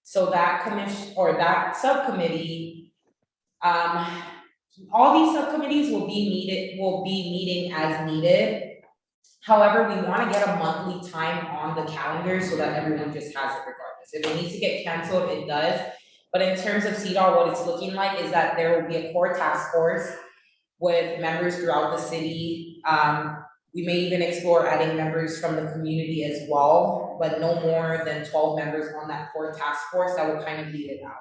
C: So that that subcommittee, all these subcommittees will be meeting as needed. However, we want to get a monthly time on the calendar so that everyone just has it regardless. If it needs to get canceled, it does. But in terms of CEDAW, what it's looking like is that there will be a core task force with members throughout the city, We may even explore adding members from the community as well, but no more than 12 members on that core task force. That would kind of lead it out.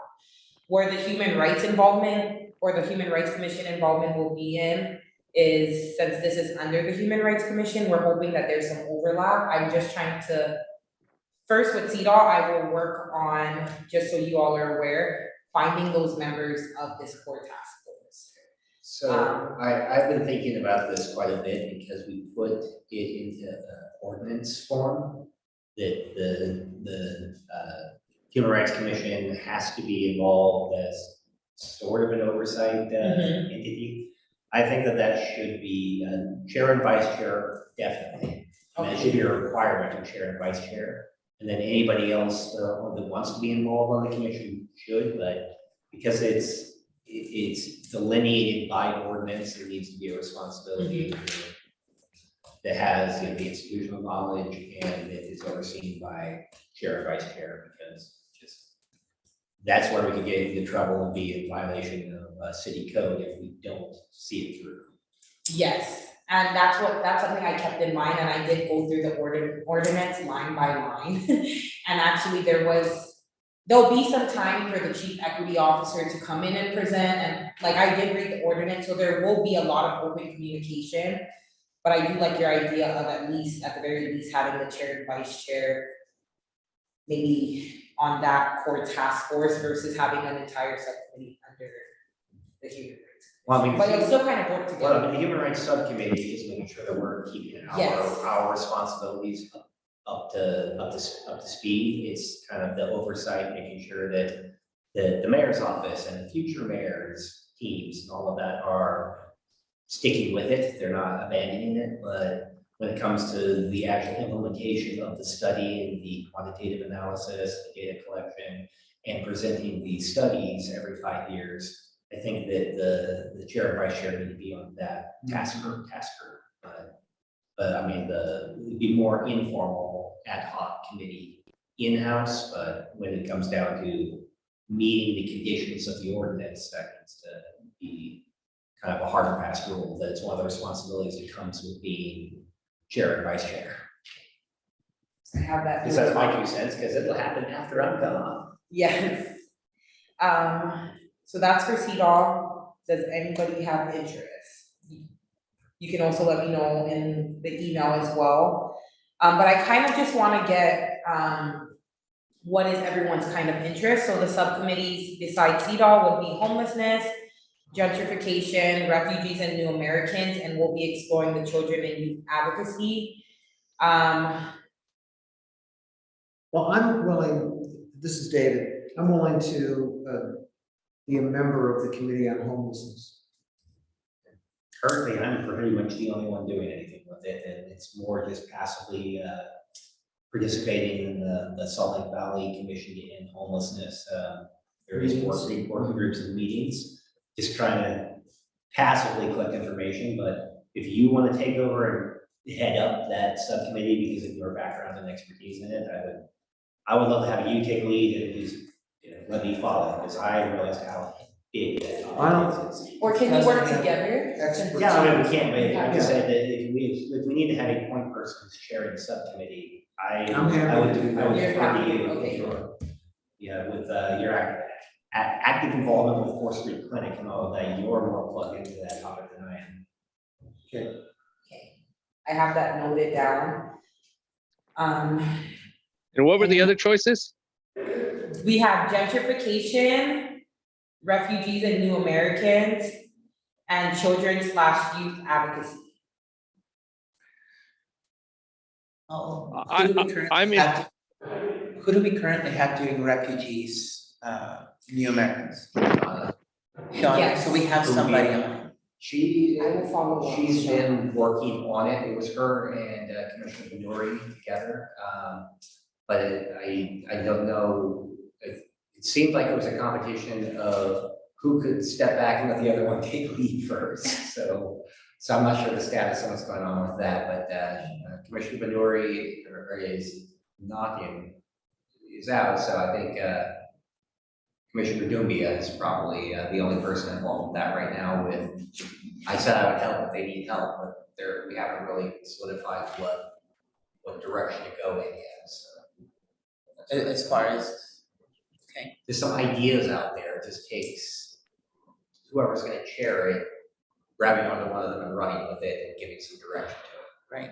C: Where the human rights involvement or the Human Rights Commission involvement will be in is, since this is under the Human Rights Commission, we're hoping that there's some overlap. I'm just trying to, first with CEDAW, I will work on, just so you all are aware, finding those members of this core task force.
A: So I've been thinking about this quite a bit because we put it into ordinance form that the Human Rights Commission has to be involved as sort of an oversight entity. I think that should be chair and vice chair, definitely. And it should be a requirement of chair and vice chair. And then anybody else that wants to be involved on the commission should, but because it's delineated by ordinance, there needs to be a responsibility that has, you know, the institutional knowledge and it is overseen by chair and vice chair, because just that's where we could get into trouble and be in violation of city code if we don't see it through.
C: Yes, and that's something I kept in mind, and I did go through the ordinance line by line. And actually there'll be some time for the chief equity officer to come in and present, and like I did read the ordinance, so there will be a lot of open communication. But I do like your idea of at the very least, having the chair and vice chair maybe on that core task force versus having an entire subcommittee under the human rights.
A: Well, I mean,
C: But it'll still kind of work together.
A: well, the Human Rights Subcommittee is making sure that we're keeping our responsibilities up to speed. It's kind of the oversight, making sure that the mayor's office and the future mayor's teams and all of that are sticking with it. They're not abandoning it, but when it comes to the actual implementation of the study and the quantitative analysis, the data collection, and presenting the studies every 5 years, I think that the chair and vice chair need to be on that task group. But I mean, it'd be more informal ad hoc committee in-house, but when it comes down to meeting the conditions of the ordinance, that needs to be kind of a hard and fast rule, that it's one of the responsibilities that comes with being chair and vice chair.
C: I have that.
A: Because that's my 2 cents, because it'll happen after I'm gone.
C: Yes. So that's for CEDAW. Does anybody have interest? You can also let me know in the email as well. But I kind of just want to get, what is everyone's kind of interest? So the subcommittees besides CEDAW would be homelessness, gentrification, refugees and new Americans, and we'll be exploring the children and youth advocacy.
E: Well, I'm willing, this is David, I'm willing to be a member of the Committee on Homelessness.
A: Currently, I'm pretty much the only one doing anything with it, and it's more just passively participating in the Salt Lake Valley Commission in Homelessness, various working groups and meetings, just trying to passively collect information. But if you want to take over and head up that subcommittee because of your background and expertise in it, I would love to have you take lead and just, you know, let me follow, because I realized how big that topic is.
C: Or can we work together?
A: Yeah, I mean, we can't, but like I said, that if we need to have a point person who's chairing the subcommittee, I would defer to you.
C: Okay.
A: Yeah, with your active involvement with 4th Street Clinic and all of that, you're more plugged into that topic than I am.
E: Okay.
C: I have that noted down.
B: And what were the other choices?
C: We have gentrification, refugees and new Americans, and children/youth advocacy.
G: Oh,
B: I-
G: who do we currently
B: I'm in-
G: have who do we currently have doing refugees, new Americans? Sean,
C: Yes.
G: so we have somebody on.
A: She,
C: I will follow up.
A: she's been working on it. It was her and Commissioner Benuri together. But I don't know, it seemed like it was a competition of who could step back and let the other one take lead first. So I'm not sure the status of what's going on with that, but Commissioner Benuri is out, so I think Commissioner Doumbia is probably the only person involved with that right now, with I said I would help if they need help, but we haven't really solidified what direction to go in yet, so.
G: As far as,
A: There's some ideas out there, it just takes whoever's gonna chair it, grabbing onto one of them and running with it and giving some direction to it.
G: right,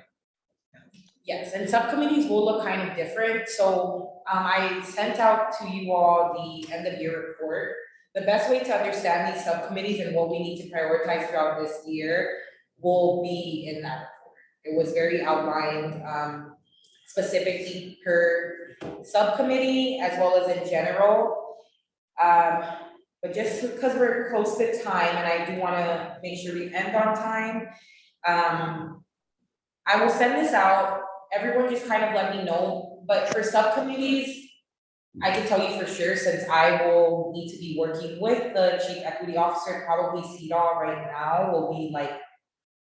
C: Yes, and subcommittees will look kind of different, so, I sent out to you all the end of year report. The best way to understand these subcommittees and what we need to prioritize throughout this year will be in that report. It was very outlined, specifically per subcommittee as well as in general. But just because we're close to time and I do wanna make sure we end on time, I will send this out. Everyone just kind of let me know, but for subcommittees, I can tell you for sure, since I will need to be working with the chief equity officer, probably CEDAW right now will be like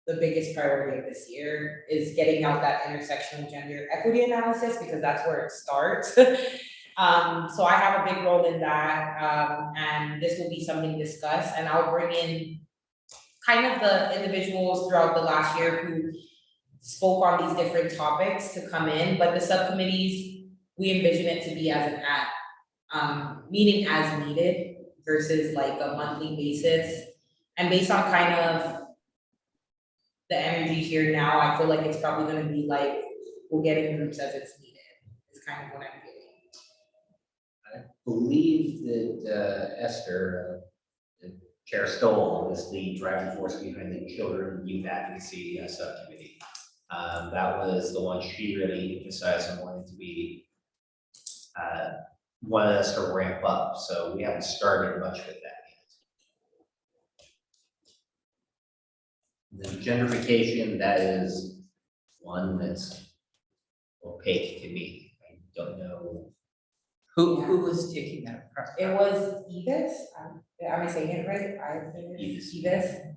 C: the biggest priority of this year is getting out that intersectional gender equity analysis, because that's where it starts. So I have a big role in that, and this will be something discussed, and I'll bring in kind of the individuals throughout the last year who spoke on these different topics to come in, but the subcommittees, we envision it to be as meeting as needed versus like a monthly basis. And based on kind of the energy here now, I feel like it's probably gonna be like, we'll get in groups as it's needed, is kind of what I'm feeling.
A: I believe that Esther, Chair Stoll, is the driving force behind the Children and Youth Advocacy Subcommittee. That was the one she really emphasized and wanted to be, wanted us to ramp up, so we haven't started much with that yet. The gentrification, that is one that's opaque to me. I don't know.
G: who was taking that apart?
C: It was Evis, am I saying it right? Evis.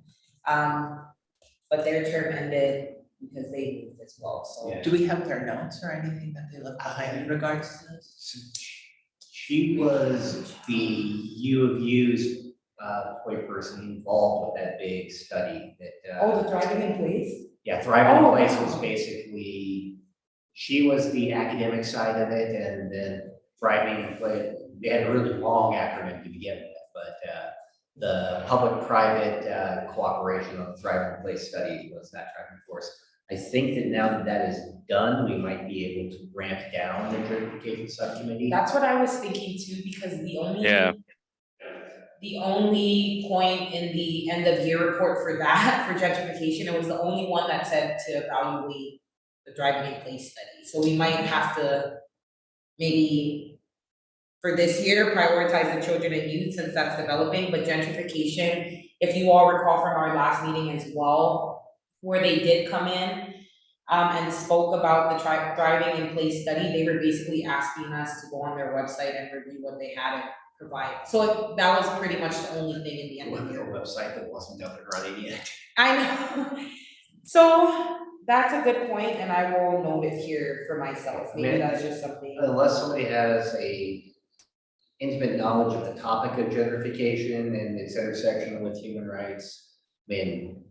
C: But their term ended because they moved as well, so.
A: Yeah.
G: Do we have their notes or anything that they left behind in regards to this?
A: She was the U of U's point person involved with that big study that.
C: Oh, the thriving in place?
A: Yeah, Thriving
C: Oh,
A: Place
C: wow.
A: was basically, she was the academic side of it, and then Thriving in Place, they had a really long acronym to begin with, but the public-private cooperation on the Thriving in Place study was that driving force. I think that now that that is done, we might be able to ramp down the gentrification subcommittee.
C: That's what I was thinking too, because the only.
B: Yeah.
C: The only point in the end of year report for that, for gentrification, it was the only one that said to evaluate the driving in place study. So we might have to maybe for this year, prioritize the children and youth since that's developing, but gentrification, if you all recall from our last meeting as well, where they did come in and spoke about the thriving in place study, they were basically asking us to go on their website and review what they had and provide. So that was pretty much the only thing in the end of the year.
A: Website that wasn't up and running yet.
C: I know. So that's a good point, and I will note it here for myself. Maybe that's just something.
A: Unless somebody has a intimate knowledge of the topic of gentrification and its intersection with human rights, I mean,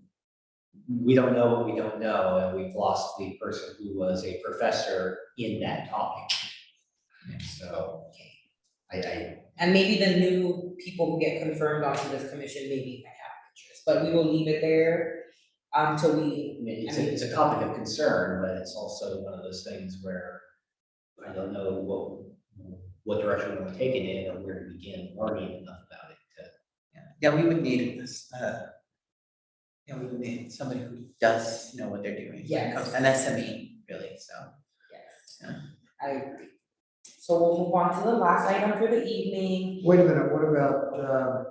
A: we don't know what we don't know, and we've lost the person who was a professor in that topic. So,
C: And maybe the new people who get confirmed onto this commission maybe might have interest, but we will leave it there till we.
A: I mean, it's a topic of concern, but it's also one of those things where I don't know what direction we want to take it in or where to begin learning enough about it to.
G: Yeah, we would need this, we would need somebody who does know what they're doing.
C: Yes.
G: An SME, really, so.
C: Yes.
G: Yeah.
C: I agree. So we'll move on to the last item for the evening.
E: Wait a minute, what about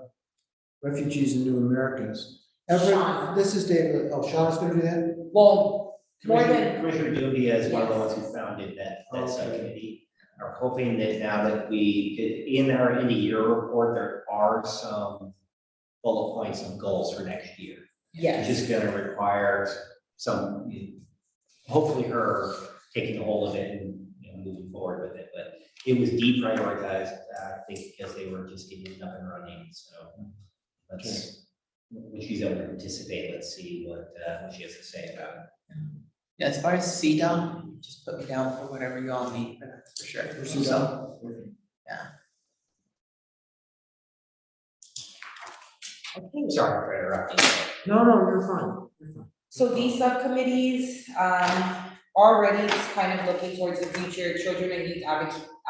E: refugees and new Americans?
C: Sean.
E: This is David, Sean's gonna do that?
C: Well, more than,
A: Commissioner Dumbia is one of the
C: Yes.
A: ones who founded that
E: Okay.
A: subcommittee. Are hoping that now that in our end of year report, there are some bullet points and goals for next year. It's
C: yes,
A: just gonna require some, hopefully her taking hold of it and, moving forward with it, but it was deprioritized, I think, because they were just getting it up and running, so. when she's able to participate, let's see what she has to say about it.
G: Yeah, as far as CDOM, just put me down for whatever you all need for that, for sure. So,
A: Sorry for interrupting.
E: No, you're fine, you're fine.
C: So these subcommittees, already is kind of looking towards the future, children and youth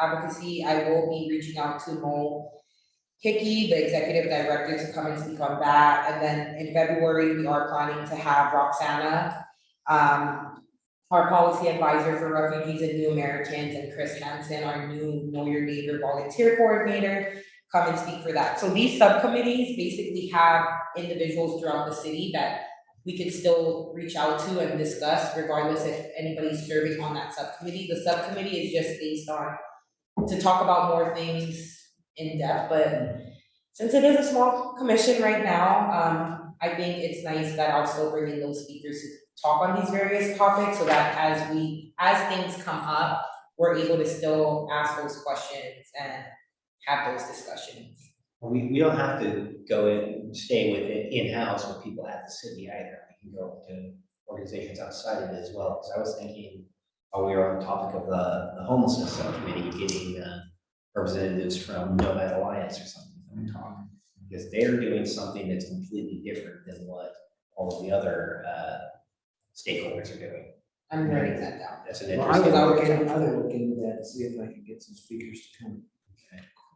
C: advocacy, I will be reaching out to Mo Hickey, the executive director, to come and speak on that, and then in February, we are planning to have Roxana, our policy advisor for refugees and new Americans, and Chris Hansen, our new Know Your Neighbor volunteer coordinator, come and speak for that. So these subcommittees basically have individuals throughout the city that we can still reach out to and discuss regardless if anybody's serving on that subcommittee. The subcommittee is just based on, to talk about more things in depth, but since it is a small commission right now, I think it's nice that I'll still bring in those speakers to talk on these various topics so that as things come up, we're able to still ask those questions and have those discussions.
A: We don't have to go in and stay with it in-house with people at the city either. We can go to organizations outside of it as well. Because I was thinking, while we were on the topic of the homelessness subcommittee, getting representatives from Nomad Alliance or something to talk. Because they're doing something that's completely different than what all of the other stakeholders are doing.
C: I'm writing that down.
A: That's an
E: Well, I
A: interesting.
E: would look into that and see if I can get some speakers to come.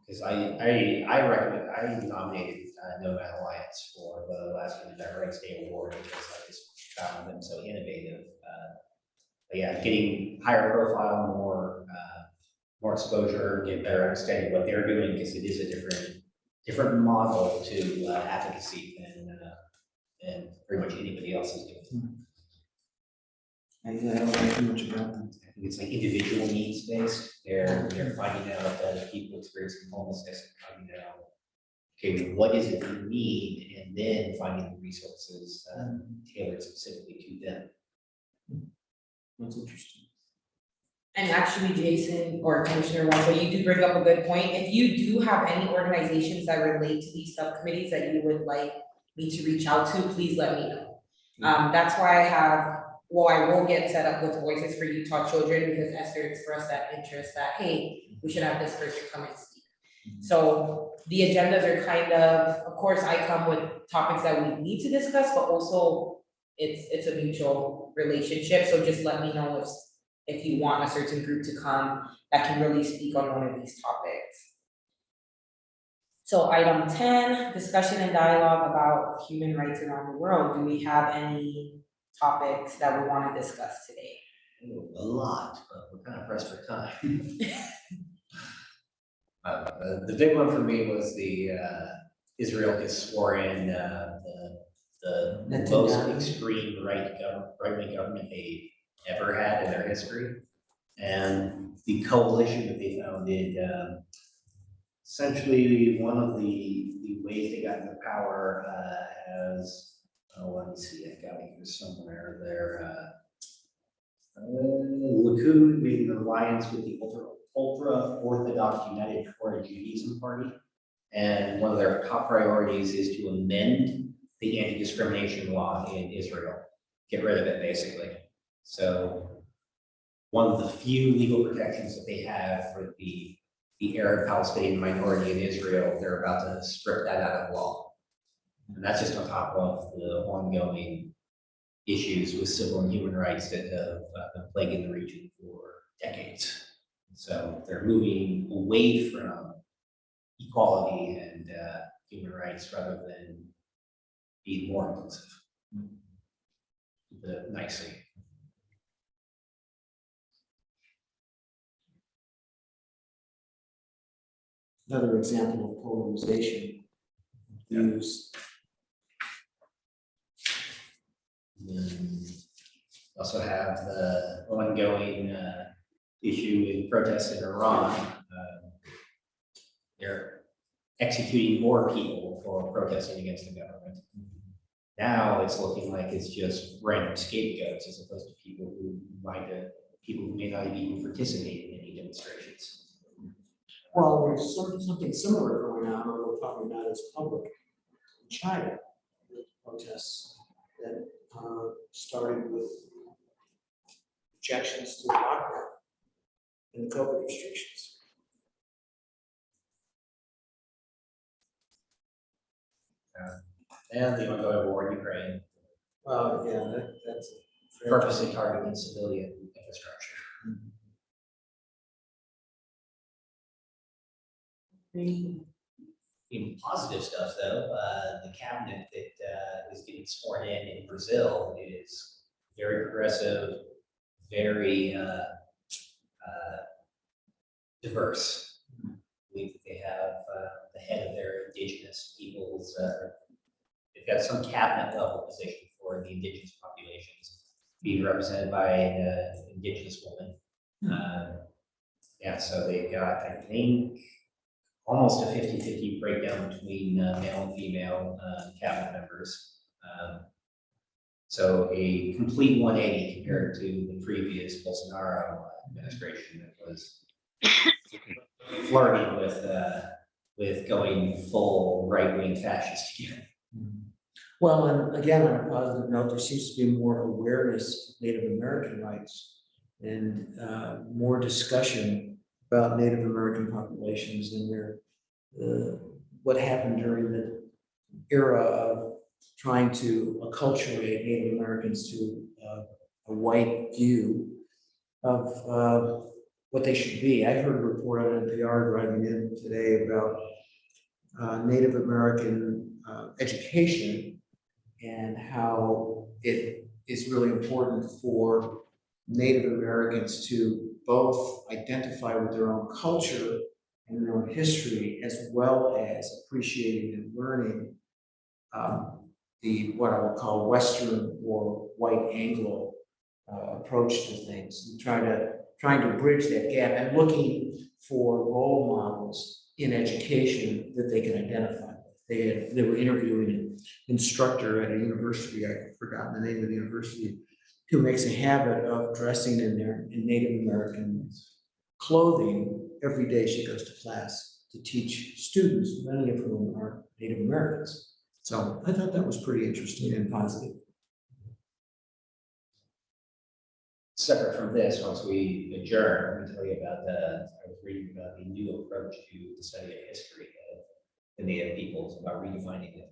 A: Because I recommend, I nominated Nomad Alliance for the last year's Direct State Award because I just found them so innovative. But yeah, getting higher profile, more exposure, get better understanding what they're doing because it is a different model to advocacy than pretty much anybody else is doing.
E: I don't know too much about them.
A: I think it's like individual needs based. They're finding out that people experiencing homelessness and finding out, okay, what is it we need, and then finding the resources tailored specifically to them.
E: That's interesting.
C: And actually, Jason or Commissioner Wessel, you do bring up a good point. If you do have any organizations that relate to these subcommittees that you would like me to reach out to, please let me know. That's why I will get set up with Voices for Utah Children because Esther expressed that interest that, hey, we should have this person come and speak. So the agendas are kind of course, I come with topics that we need to discuss, but also it's a mutual relationship. So just let me know if you want a certain group to come that can really speak on one of these topics. So item 10, discussion and dialogue about human rights around the world. Do we have any topics that we want to discuss today?
A: A lot, but we're kind of pressed for time. The big one for me was the Israel has sworn in the most extreme right-wing government they ever had in their history. And the coalition that they founded, essentially one of the ways they got into power has, let me see, I got it here somewhere. Likud made an alliance with the ultra-Orthodox United Torah Judaism Party. And one of their top priorities is to amend the anti-discrimination law in Israel, get rid of it basically. So one of the few legal protections that they have for the Arab Palestinian minority in Israel, they're about to strip that out of law. And that's just on top of the ongoing issues with civil and human rights that have been plaguing the region for decades. So they're moving away from equality and human rights rather than being more inclusive. Nicely.
E: Another example of polarization. Views.
A: Also have the ongoing issue with protests in Iran. They're executing more people for protesting against the government. Now it's looking like it's just random scapegoats as opposed to people who may not even participate in any demonstrations.
E: Well, there's something similar going on, although probably not as public in China. protests that started with objections to the lockdown and the COVID restrictions.
A: And the ongoing war in Ukraine,
E: Well, yeah, that's.
A: purposely targeting civilian infrastructure. In positive stuff, though, the cabinet that is getting sworn in Brazil is very progressive, very diverse. I believe that they have the head of their indigenous peoples. They've got some cabinet level position for the indigenous populations being represented by an indigenous woman. Yeah, so they've got, I think, almost a 50-50 breakdown between male and female cabinet members. So a complete 180 compared to the previous Bolsonaro administration that was flirting with going full right-wing fascist again.
E: Well, and again, on a positive note, there seems to be more awareness of Native American rights and more discussion about Native American populations and their what happened during the era of trying to acculturate Native Americans to a white view of what they should be. I heard a report on NPR driving in today about Native American education and how it is really important for Native Americans to both identify with their own culture and their own history, as well as appreciating and learning the what I would call Western or white Anglo approach to things, and trying to bridge that gap and looking for role models in education that they can identify with. They were interviewing an instructor at a university, I've forgotten the name of the university, who makes a habit of dressing in Native American clothing every day she goes to class to teach students, many of whom are Native Americans. So I thought that was pretty interesting and positive.
A: Separate from this, once we adjourn, let me tell you about I was reading about the new approach to the study of history of the Native peoples, about redefining it.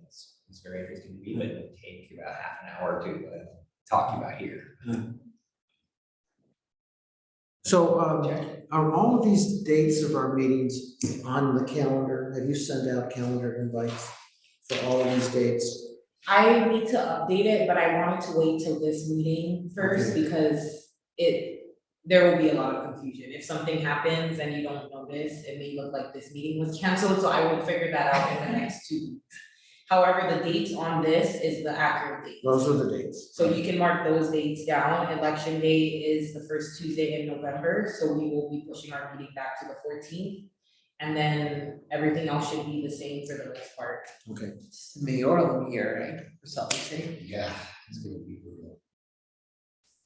A: It's very interesting to me, but it would take about half an hour to talk about here.
E: So are all of these dates of our meetings on the calendar? Have you sent out calendar invites for all of these dates?
C: I need to update it, but I wanted to wait till this meeting first because there will be a lot of confusion. If something happens and you don't notice, it may look like this meeting was canceled, so I will figure that out in the next 2 weeks. However, the dates on this is the accurate date.
E: Those are the dates.
C: So you can mark those dates down. Election day is the first Tuesday in November, so we will be pushing our meeting back to the 14th. And then everything else should be the same for the most part.
E: Okay.
G: It's the mayoral year, right, for Salt Lake City?
A: Yeah, it's gonna be brutal.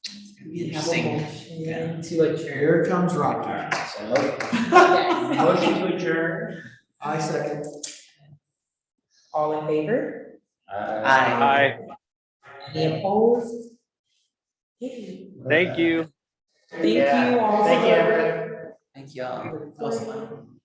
G: It's gonna be
C: Have a
G: interesting.
C: motion to adjourn.
E: Here comes
A: All
E: Rocky.
A: right, so
C: Yes.
A: motion to adjourn.
E: I second.
C: All in favor?
G: Aye.
C: Any opposed? Okay.
B: Thank you.
C: Thank
A: Yeah.
C: you all.
A: Thank you,
C: for-
A: everyone.
G: Thank you all. That was fun.